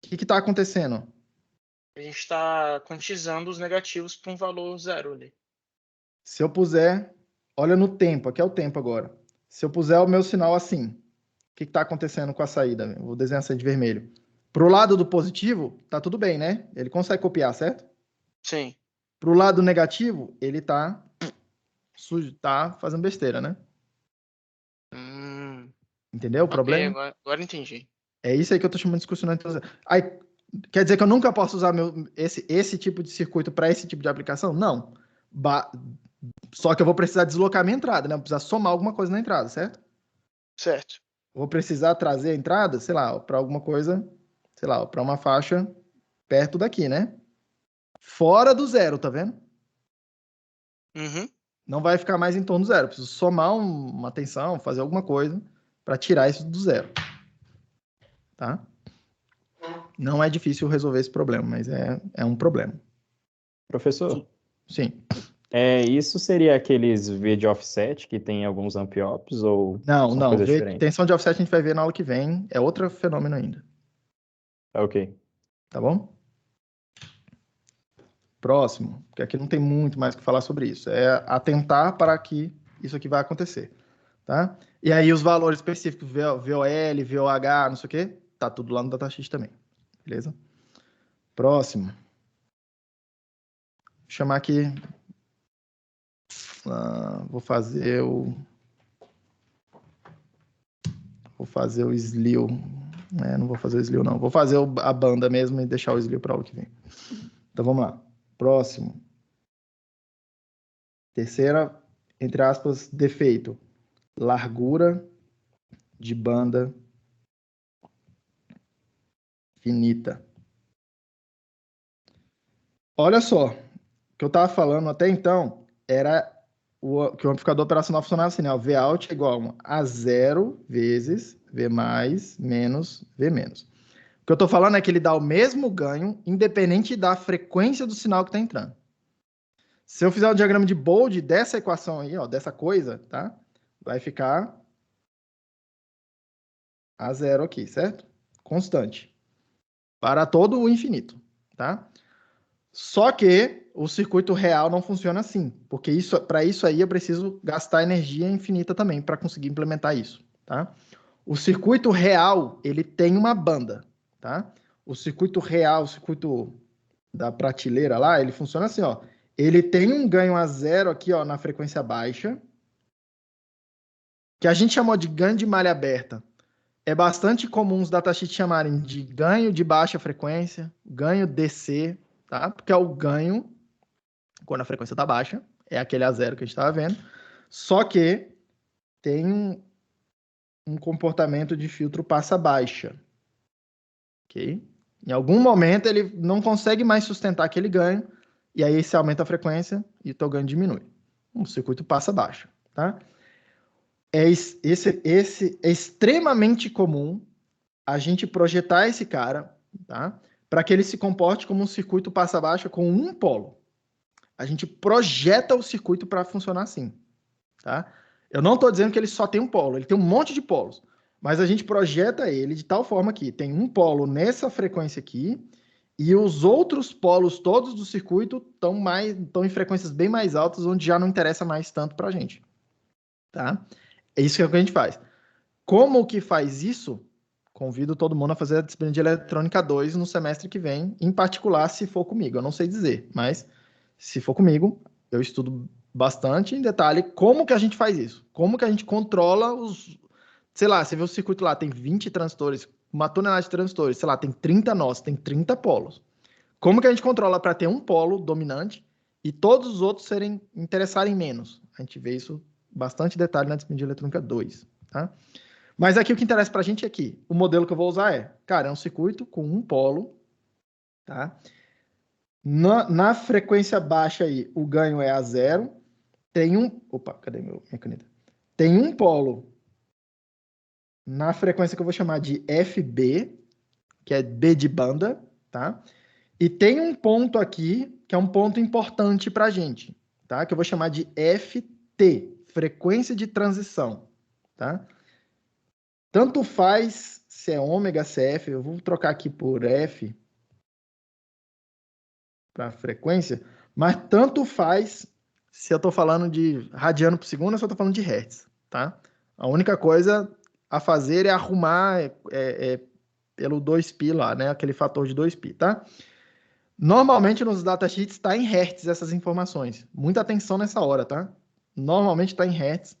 O que tá acontecendo? A gente está quantizando os negativos para um valor zero ali. Se eu puser, olha no tempo, aqui é o tempo agora. Se eu puser o meu sinal assim, o que tá acontecendo com a saída? Eu vou desenhar essa de vermelho. Pro lado do positivo, tá tudo bem, né? Ele consegue copiar, certo? Sim. Pro lado negativo, ele tá sujo, tá fazendo besteira, né? Entendeu o Ok, problema? agora entendi. É isso aí que eu tô chamando de discussional. Aí, quer dizer que eu nunca posso usar esse tipo de circuito para esse tipo de aplicação? Não. Só que eu vou precisar deslocar minha entrada, né? Eu vou precisar somar alguma coisa na entrada, certo? Certo. Vou precisar trazer a entrada, sei lá, para alguma coisa, sei lá, para uma faixa perto daqui, né? Fora do zero, tá vendo? Uhum. Não vai ficar mais em torno do zero. Eu preciso somar uma tensão, fazer alguma coisa para tirar isso do zero. Tá? Não é difícil resolver esse problema, mas é um problema. Professor, Sim. isso seria aqueles V de offset que tem alguns amp-ops ou Não, são não. coisas diferentes? Tensão de offset a gente vai ver na aula que vem. É outro fenômeno ainda. Ok. Tá bom? Próximo, porque aqui não tem muito mais o que falar sobre isso. É atentar para que isso aqui vai acontecer. Tá? E aí os valores específicos, VOL, VOH, não sei o quê, tá tudo lá no datasheet também. Beleza? Próximo. Vou chamar aqui. Vou fazer o Slil. Não vou fazer o Slil, não. Vou fazer a banda mesmo e deixar o Slil para aula que vem. Então vamos lá. Próximo. Terceira, entre aspas, defeito. Largura de banda finita. Olha só, o que eu estava falando até então era que o amplificador operacional funcionava assim, né? O Vout é igual a zero vezes V mais menos V menos. O que eu estou falando é que ele dá o mesmo ganho, independente da frequência do sinal que está entrando. Se eu fizer o diagrama de Bode dessa equação aí, ó, dessa coisa, tá? Vai ficar a zero aqui, certo? Constante. Para todo o infinito, tá? Só que o circuito real não funciona assim, porque para isso aí eu preciso gastar energia infinita também para conseguir implementar isso, tá? O circuito real, ele tem uma banda, tá? O circuito real, o circuito da prateleira lá, ele funciona assim, ó. Ele tem um ganho a zero aqui, ó, na frequência baixa, que a gente chamou de ganho de malha aberta. É bastante comum os datasheets chamarem de ganho de baixa frequência, ganho DC, tá? Porque é o ganho quando a frequência está baixa, é aquele a zero que a gente estava vendo, só que tem um comportamento de filtro passa baixa, ok? Em algum momento ele não consegue mais sustentar aquele ganho, e aí você aumenta a frequência e o teu ganho diminui. O circuito passa baixa, tá? Esse é extremamente comum a gente projetar esse cara, tá? Para que ele se comporte como um circuito passa baixa com um polo. A gente projeta o circuito para funcionar assim, tá? Eu não estou dizendo que ele só tem um polo, ele tem um monte de polos, mas a gente projeta ele de tal forma que tem um polo nessa frequência aqui e os outros polos todos do circuito estão em frequências bem mais altas, onde já não interessa mais tanto para a gente, tá? É isso que a gente faz. Como que faz isso? Convido todo mundo a fazer a disciplina de Eletrônica 2 no semestre que vem, em particular, se for comigo. Eu não sei dizer, mas se for comigo, eu estudo bastante em detalhe como que a gente faz isso. Como que a gente controla sei lá, você vê o circuito lá, tem 20 transistores, uma tonelada de transistores, sei lá, tem 30 nós, tem 30 polos. Como que a gente controla para ter um polo dominante e todos os outros interessarem menos? A gente vê isso bastante detalhe na disciplina de Eletrônica 2, tá? Mas aqui o que interessa para a gente é que o modelo que eu vou usar é um circuito com um polo, tá? Na frequência baixa aí, o ganho é a zero. Tem um... Opa, cadê minha caneta? Tem um polo na frequência que eu vou chamar de FB, que é B de banda, tá? E tem um ponto aqui, que é um ponto importante para a gente, tá? Que eu vou chamar de FT, frequência de transição, tá? Tanto faz se é ômega, se é F, eu vou trocar aqui por F para frequência, mas tanto faz se eu estou falando de radiano por segundo ou se eu estou falando de hertz, tá? A única coisa a fazer é arrumar pelo 2π lá, né? Aquele fator de 2π, tá? Normalmente nos datasheets está em hertz essas informações. Muita atenção nessa hora, tá? Normalmente está em hertz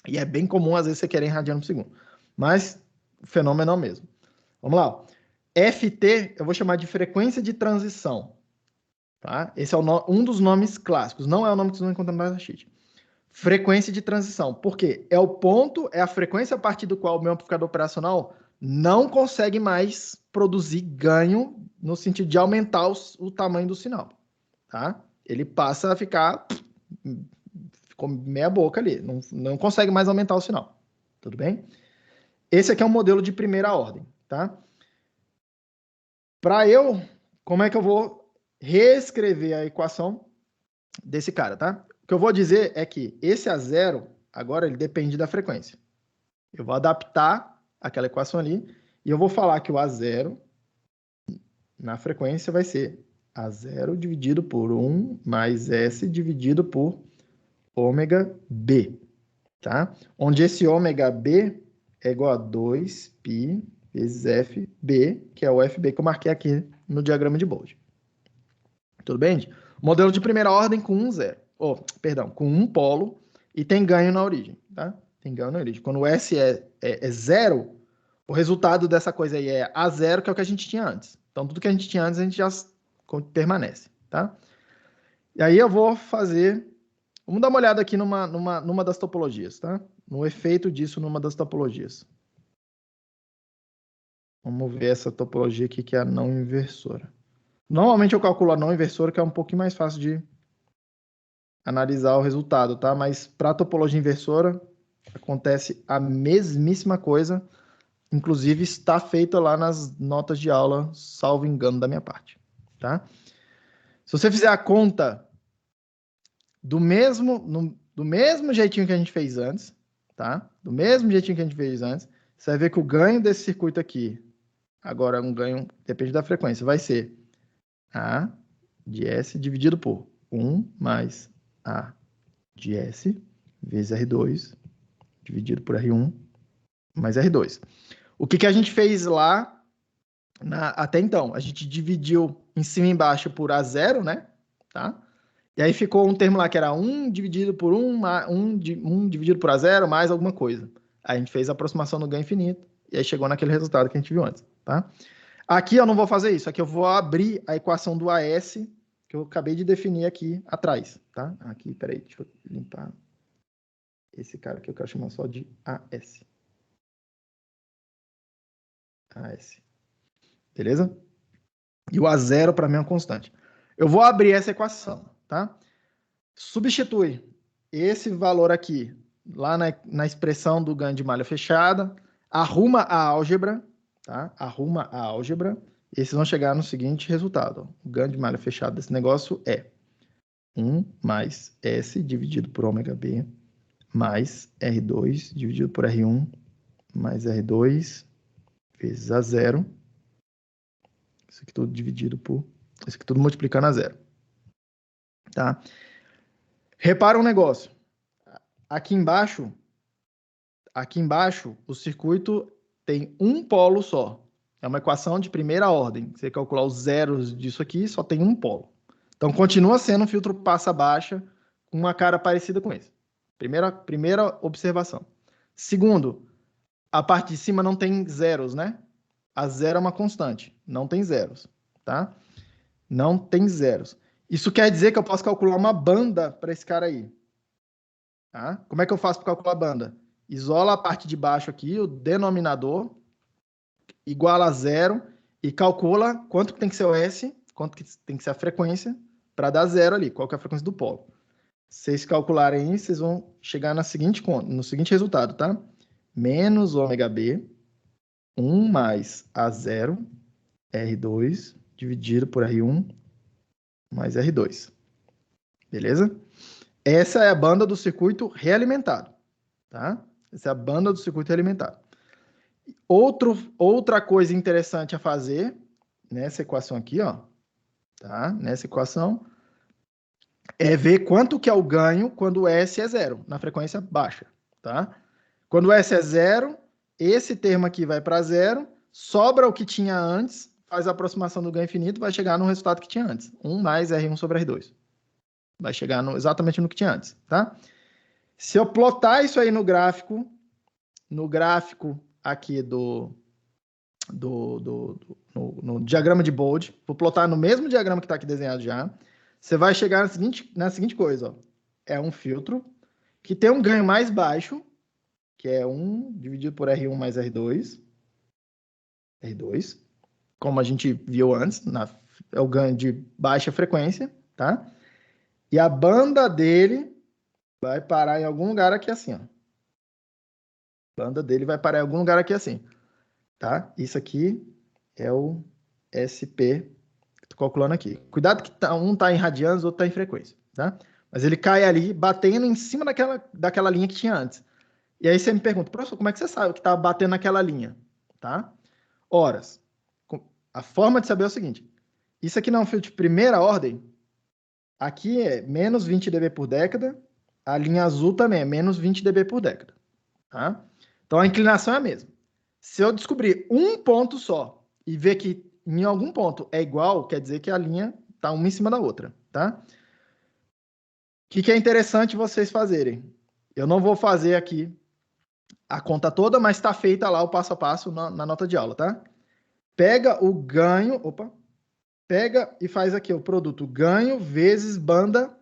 e é bem comum às vezes você querer em radiano por segundo. Mas o fenômeno é o mesmo. Vamos lá. FT eu vou chamar de frequência de transição. Tá? Esse é um dos nomes clássicos. Não é o nome que vocês vão encontrar no datasheet. Frequência de transição. Por quê? É o ponto, é a frequência a partir do qual o meu amplificador operacional não consegue mais produzir ganho no sentido de aumentar o tamanho do sinal. Tá? Ele passa a ficou meia boca ali, não consegue mais aumentar o sinal. Tudo bem? Esse aqui é um modelo de primeira ordem. Tá? Como é que eu vou reescrever a equação desse cara, tá? O que eu vou dizer é que esse A0, agora ele depende da frequência. Eu vou adaptar aquela equação ali e eu vou falar que o A0 na frequência vai ser A0 dividido por 1 mais S dividido por ômega B, tá? Onde esse ômega B é igual a 2π vezes FB, que é o FB que eu marquei aqui no diagrama de Bode. Tudo bem, gente? Modelo de primeira ordem com com um polo e tem ganho na origem, tá? Tem ganho na origem. Quando o S é zero, o resultado dessa coisa aí é A0, que é o que a gente tinha antes. Então, tudo que a gente tinha antes, a gente já permanece, tá? E aí eu vou fazer... Vamos dar uma olhada aqui numa das topologias, tá? No efeito disso numa das topologias. Vamos ver essa topologia aqui, que é a não inversora. Normalmente eu calculo a não inversora, que é um pouquinho mais fácil de analisar o resultado, tá? Mas para a topologia inversora, acontece a mesmíssima coisa. Inclusive, está feita lá nas notas de aula, salvo engano da minha parte, tá? Se você fizer a conta do mesmo jeitinho que a gente fez antes, tá? Do mesmo jeitinho que a gente fez antes, você vai ver que o ganho desse circuito aqui, agora um ganho, depende da frequência, vai ser A de S dividido por 1 mais A de S vezes R2 dividido por R1 mais R2. O que a gente fez lá até então? A gente dividiu em cima e embaixo por A0, né? Tá? E aí ficou um termo lá que era 1 dividido por 1 dividido por A0 mais alguma coisa. Aí a gente fez a aproximação no ganho infinito e aí chegou naquele resultado que a gente viu antes, tá? Aqui eu não vou fazer isso. Aqui eu vou abrir a equação do AS que eu acabei de definir aqui atrás, tá? Aqui, peraí, deixa eu limpar esse cara que eu quero chamar só de AS. AS. Beleza? E o A0 para mim é uma constante. Eu vou abrir essa equação, tá? Substitui esse valor aqui lá na expressão do ganho de malha fechada, arruma a álgebra, tá? Arruma a álgebra, e vocês vão chegar no seguinte resultado. Ó. O ganho de malha fechada desse negócio é 1 mais S dividido por ômega B mais R2 dividido por R1 mais R2 vezes A0. Isso aqui tudo dividido por... Isso aqui tudo multiplicando a 0. Tá? Repara um negócio. Aqui embaixo, o circuito tem um polo só. É uma equação de primeira ordem. Você calcular os zeros disso aqui, só tem um polo. Então, continua sendo um filtro passa baixa com uma cara parecida com esse. Primeira observação. Segundo, a parte de cima não tem zeros, né? A zero é uma constante, não tem zeros, tá? Não tem zeros. Isso quer dizer que eu posso calcular uma banda para esse cara aí. Tá? Como é que eu faço para calcular a banda? Isola a parte de baixo aqui, o denominador, igual a zero, e calcula quanto que tem que ser o S, quanto que tem que ser a frequência, para dar zero ali, qual que é a frequência do polo. Se vocês calcularem isso, vocês vão chegar no seguinte resultado, tá? menos ômega B, 1 mais A0, R2, dividido por R1, mais R2. Beleza? Essa é a banda do circuito realimentado, tá? Essa é a banda do circuito realimentado. Outra coisa interessante a fazer nessa equação aqui, ó, tá? Nessa equação, é ver quanto que é o ganho quando o S é zero, na frequência baixa, tá? Quando o S é zero, esse termo aqui vai para zero, sobra o que tinha antes, faz a aproximação do ganho infinito, vai chegar no resultado que tinha antes. 1 mais R1 sobre R2. Vai chegar exatamente no que tinha antes, tá? Se eu plotar isso aí no gráfico aqui no diagrama de Bode, vou plotar no mesmo diagrama que está aqui desenhado já, você vai chegar na seguinte coisa, ó. É um filtro que tem um ganho mais baixo, que é 1 dividido por R1 mais R2, como a gente viu antes, é o ganho de baixa frequência, tá? E a banda dele vai parar em algum lugar aqui assim, ó. A banda dele vai parar em algum lugar aqui assim, tá? Isso aqui é o SP que tô calculando aqui. Cuidado que um tá em radianos, outro tá em frequência, tá? Mas ele cai ali, batendo em cima daquela linha que tinha antes. E aí você me pergunta, professor, como é que você sabe que tá batendo naquela linha, tá? Horas. A forma de saber é o seguinte, isso aqui não é um filtro de primeira ordem, aqui é menos 20 dB por década, a linha azul também é menos 20 dB por década, tá? Então a inclinação é a mesma. Se eu descobrir um ponto só e ver que em algum ponto é igual, quer dizer que a linha está uma em cima da outra, tá? O que é interessante vocês fazerem? Eu não vou fazer aqui a conta toda, mas está feita lá o passo a passo na nota de aula, tá? Pega o ganho, pega e faz aqui o produto ganho vezes banda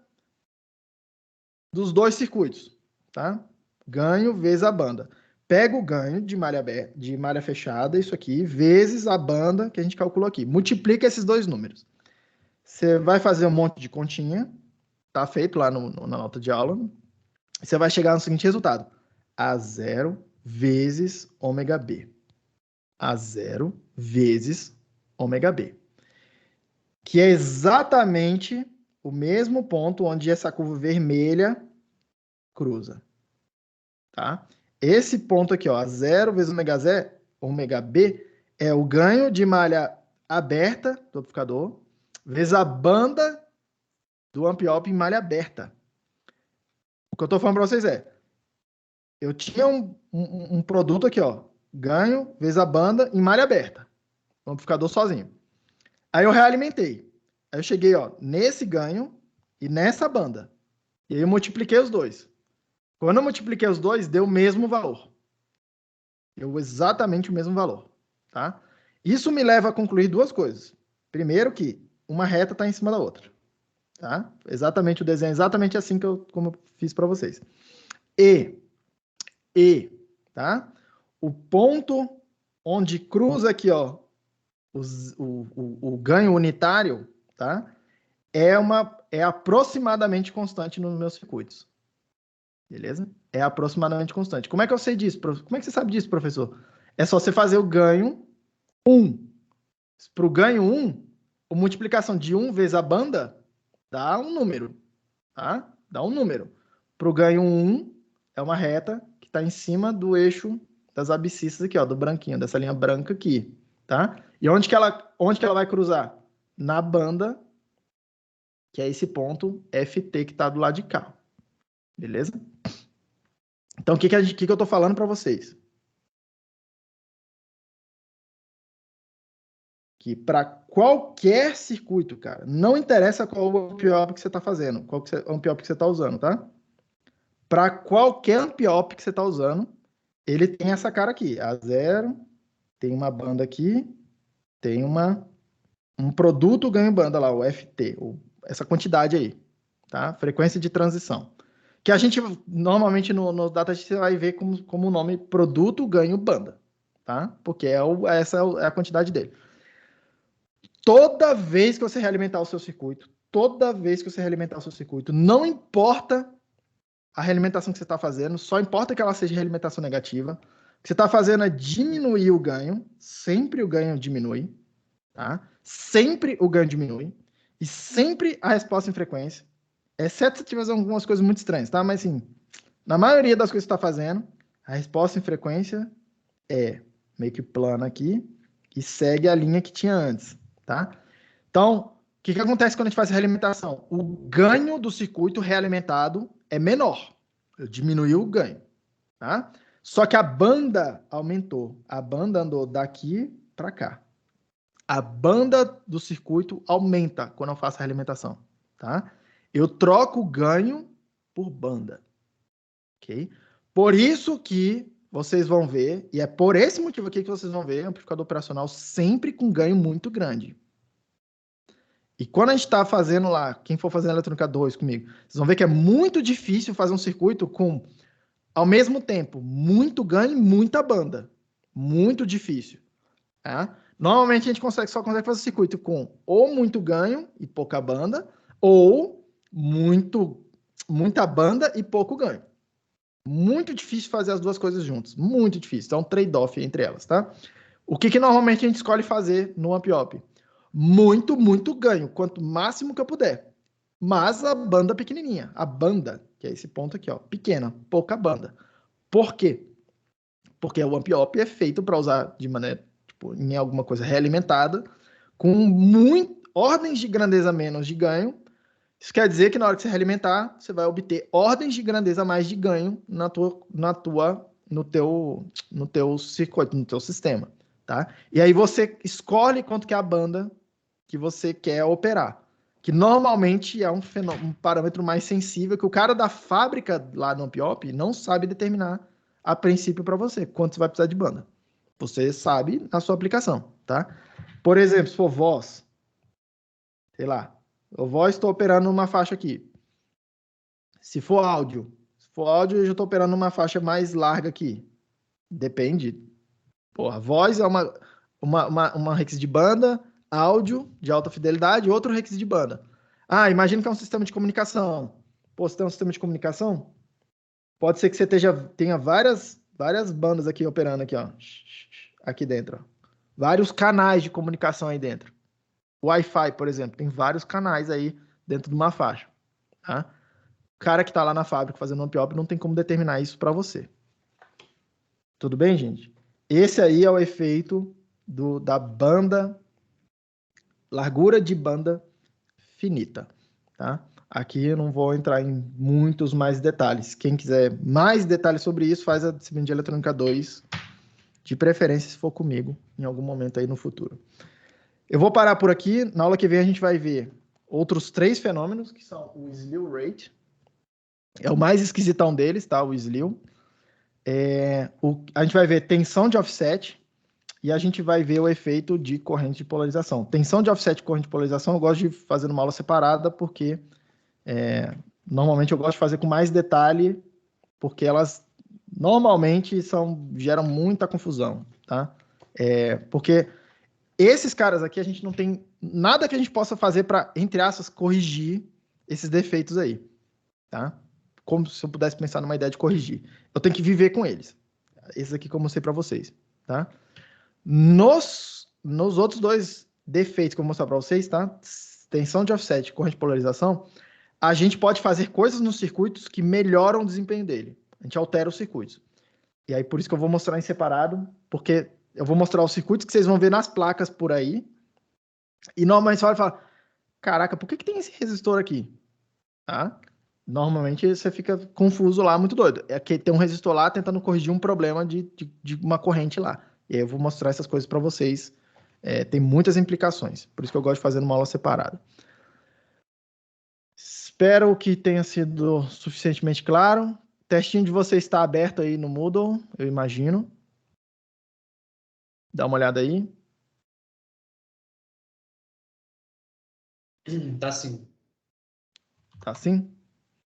dos dois circuitos, tá? Ganho vezes a banda. Pega o ganho de malha fechada, isso aqui, vezes a banda que a gente calculou aqui. Multiplica esses dois números. Você vai fazer um monte de continha, tá feito lá na nota de aula. Você vai chegar no seguinte resultado. A0 vezes ômega B. A0 vezes ômega B. Que é exatamente o mesmo ponto onde essa curva vermelha cruza. Tá? Esse ponto aqui, ó, 0 vezes ômega B, é o ganho de malha aberta do amplificador vezes a banda do amp-op em malha aberta. O que eu estou falando para vocês é, eu tinha um produto aqui, ó, ganho vezes a banda em malha aberta, o amplificador sozinho. Aí eu realimentei. Aí eu cheguei, ó, nesse ganho e nessa banda. E aí eu multipliquei os dois. Quando eu multipliquei os dois, deu o mesmo valor. Deu exatamente o mesmo valor, tá? Isso me leva a concluir duas coisas. Primeiro que uma reta está em cima da outra, tá? Exatamente o desenho, exatamente assim como eu fiz para vocês. Tá? O ponto onde cruza aqui, ó, o ganho unitário, tá? É aproximadamente constante nos meus circuitos. Beleza? É aproximadamente constante. Como é que eu sei disso? Como é que você sabe disso, professor? É só você fazer o ganho 1. Para o ganho 1, a multiplicação de 1 vezes a banda dá um número. Tá? Dá um número. Para o ganho 1, é uma reta que está em cima do eixo das abscissas aqui, ó, do branquinho, dessa linha branca aqui. Tá? E onde que ela vai cruzar? Na banda, que é esse ponto FT que está do lado de cá. Beleza? Então, o que eu estou falando para vocês? Que para qualquer circuito, cara, não interessa qual o amp-op que você está fazendo, qual amp-op que você está usando, tá? Para qualquer amp-op que você está usando, ele tem essa cara aqui, A0, tem uma banda aqui, tem um produto ganho banda lá, o FT, essa quantidade aí, tá? Frequência de transição. Que a gente, normalmente, no datasheet, você vai ver como o nome produto ganho banda, tá? Porque essa é a quantidade dele. Toda vez que você realimentar o seu circuito, não importa a realimentação que você está fazendo, só importa que ela seja realimentação negativa, que você está fazendo é diminuir o ganho, sempre o ganho diminui, tá? Sempre o ganho diminui, e sempre a resposta em frequência, exceto se tiver algumas coisas muito estranhas, tá? Mas, assim, na maioria das coisas que você está fazendo, a resposta em frequência é meio que plana aqui, e segue a linha que tinha antes, tá? Então, o que acontece quando a gente faz realimentação? O ganho do circuito realimentado é menor. Eu diminui o ganho, tá? Só que a banda aumentou. A banda andou daqui para cá. A banda do circuito aumenta quando eu faço a realimentação, tá? Eu troco o ganho por banda, ok? Por isso que vocês vão ver, e é por esse motivo aqui que vocês vão ver amplificador operacional sempre com ganho muito grande. E quando a gente está fazendo lá, quem for fazendo eletrônica 2 comigo, vocês vão ver que é muito difícil fazer um circuito com, ao mesmo tempo, muito ganho e muita banda. Muito difícil. Tá? Normalmente a gente só consegue fazer circuito com ou muito ganho e pouca banda, ou muita banda e pouco ganho. Muito difícil fazer as duas coisas juntas. Muito difícil. Então, trade-off entre elas, tá? O que normalmente a gente escolhe fazer no Amp-Op? Muito ganho, quanto máximo que eu puder. Mas a banda pequenininha. A banda, que é esse ponto aqui, ó, pequena, pouca banda. Por quê? Porque o Amp-Op é feito para usar de maneira, tipo, em alguma coisa realimentada, com ordens de grandeza menos de ganho. Isso quer dizer que na hora que você realimentar, você vai obter ordens de grandeza a mais de ganho no teu circuito, no teu sistema, tá? E aí você escolhe quanto que é a banda que você quer operar, que normalmente é um parâmetro mais sensível que o cara da fábrica lá no Amp-Op não sabe determinar a princípio para você quanto você vai precisar de banda. Você sabe na sua aplicação, tá? Por exemplo, se for voz, sei lá, o voz estou operando numa faixa aqui. Se for áudio, eu já estou operando numa faixa mais larga aqui. Depende. Porra, voz é uma requisito de banda, áudio de alta fidelidade, outro requisito de banda. Ah, imagina que é um sistema de comunicação. Pô, você tem um sistema de comunicação? Pode ser que você tenha várias bandas aqui operando aqui, ó. Aqui dentro, ó. Vários canais de comunicação aí dentro. Wi-Fi, por exemplo, tem vários canais aí dentro de uma faixa, tá? O cara que está lá na fábrica fazendo Amp-Op não tem como determinar isso para você. Tudo bem, gente? Esse aí é o efeito da banda, largura de banda finita, tá? Aqui eu não vou entrar em muitos mais detalhes. Quem quiser mais detalhes sobre isso, faz a disciplina de Eletrônica 2, de preferência se for comigo, em algum momento aí no futuro. Eu vou parar por aqui. Na aula que vem a gente vai ver outros 3 fenômenos, que são o slew rate. É o mais esquisitão deles, tá? O slew. A gente vai ver tensão de offset e a gente vai ver o efeito de corrente de polarização. Tensão de offset e corrente de polarização eu gosto de fazer numa aula separada porque normalmente eu gosto de fazer com mais detalhe porque elas normalmente geram muita confusão, tá? Porque esses caras aqui a gente não tem nada que a gente possa fazer para, entre aspas, corrigir esses defeitos aí, tá? Como se eu pudesse pensar numa ideia de corrigir. Eu tenho que viver com eles. Esses aqui que eu mostrei para vocês, tá? Nos outros 2 defeitos que eu vou mostrar para vocês, tá? Tensão de offset e corrente de polarização, a gente pode fazer coisas nos circuitos que melhoram o desempenho dele. A gente altera os circuitos. E aí, por isso que eu vou mostrar em separado, porque eu vou mostrar os circuitos que vocês vão ver nas placas por aí. E normalmente você vai falar, caraca, por que tem esse resistor aqui? Tá? Normalmente você fica confuso lá, muito doido. É que tem um resistor lá tentando corrigir um problema de uma corrente lá. E aí eu vou mostrar essas coisas para vocês. Tem muitas implicações. Por isso que eu gosto de fazer uma aula separada. Espero que tenha sido suficientemente claro. O testinho de vocês está aberto aí no Moodle, eu imagino. Dá uma olhada aí. Tá sim. Tá sim?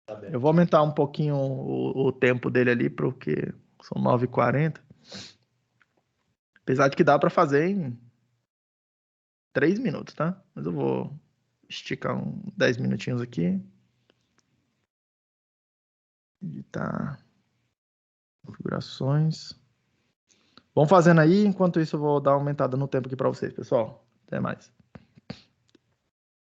Tá bem. Eu vou aumentar um pouquinho o tempo dele ali, porque são 9h40. Apesar de que dá para fazer em 3 minutos, tá? Mas eu vou esticar 10 minutinhos aqui. Editar. Configurações. Vão fazendo aí, enquanto isso eu vou dar uma aumentada no tempo aqui para vocês, pessoal. Até mais.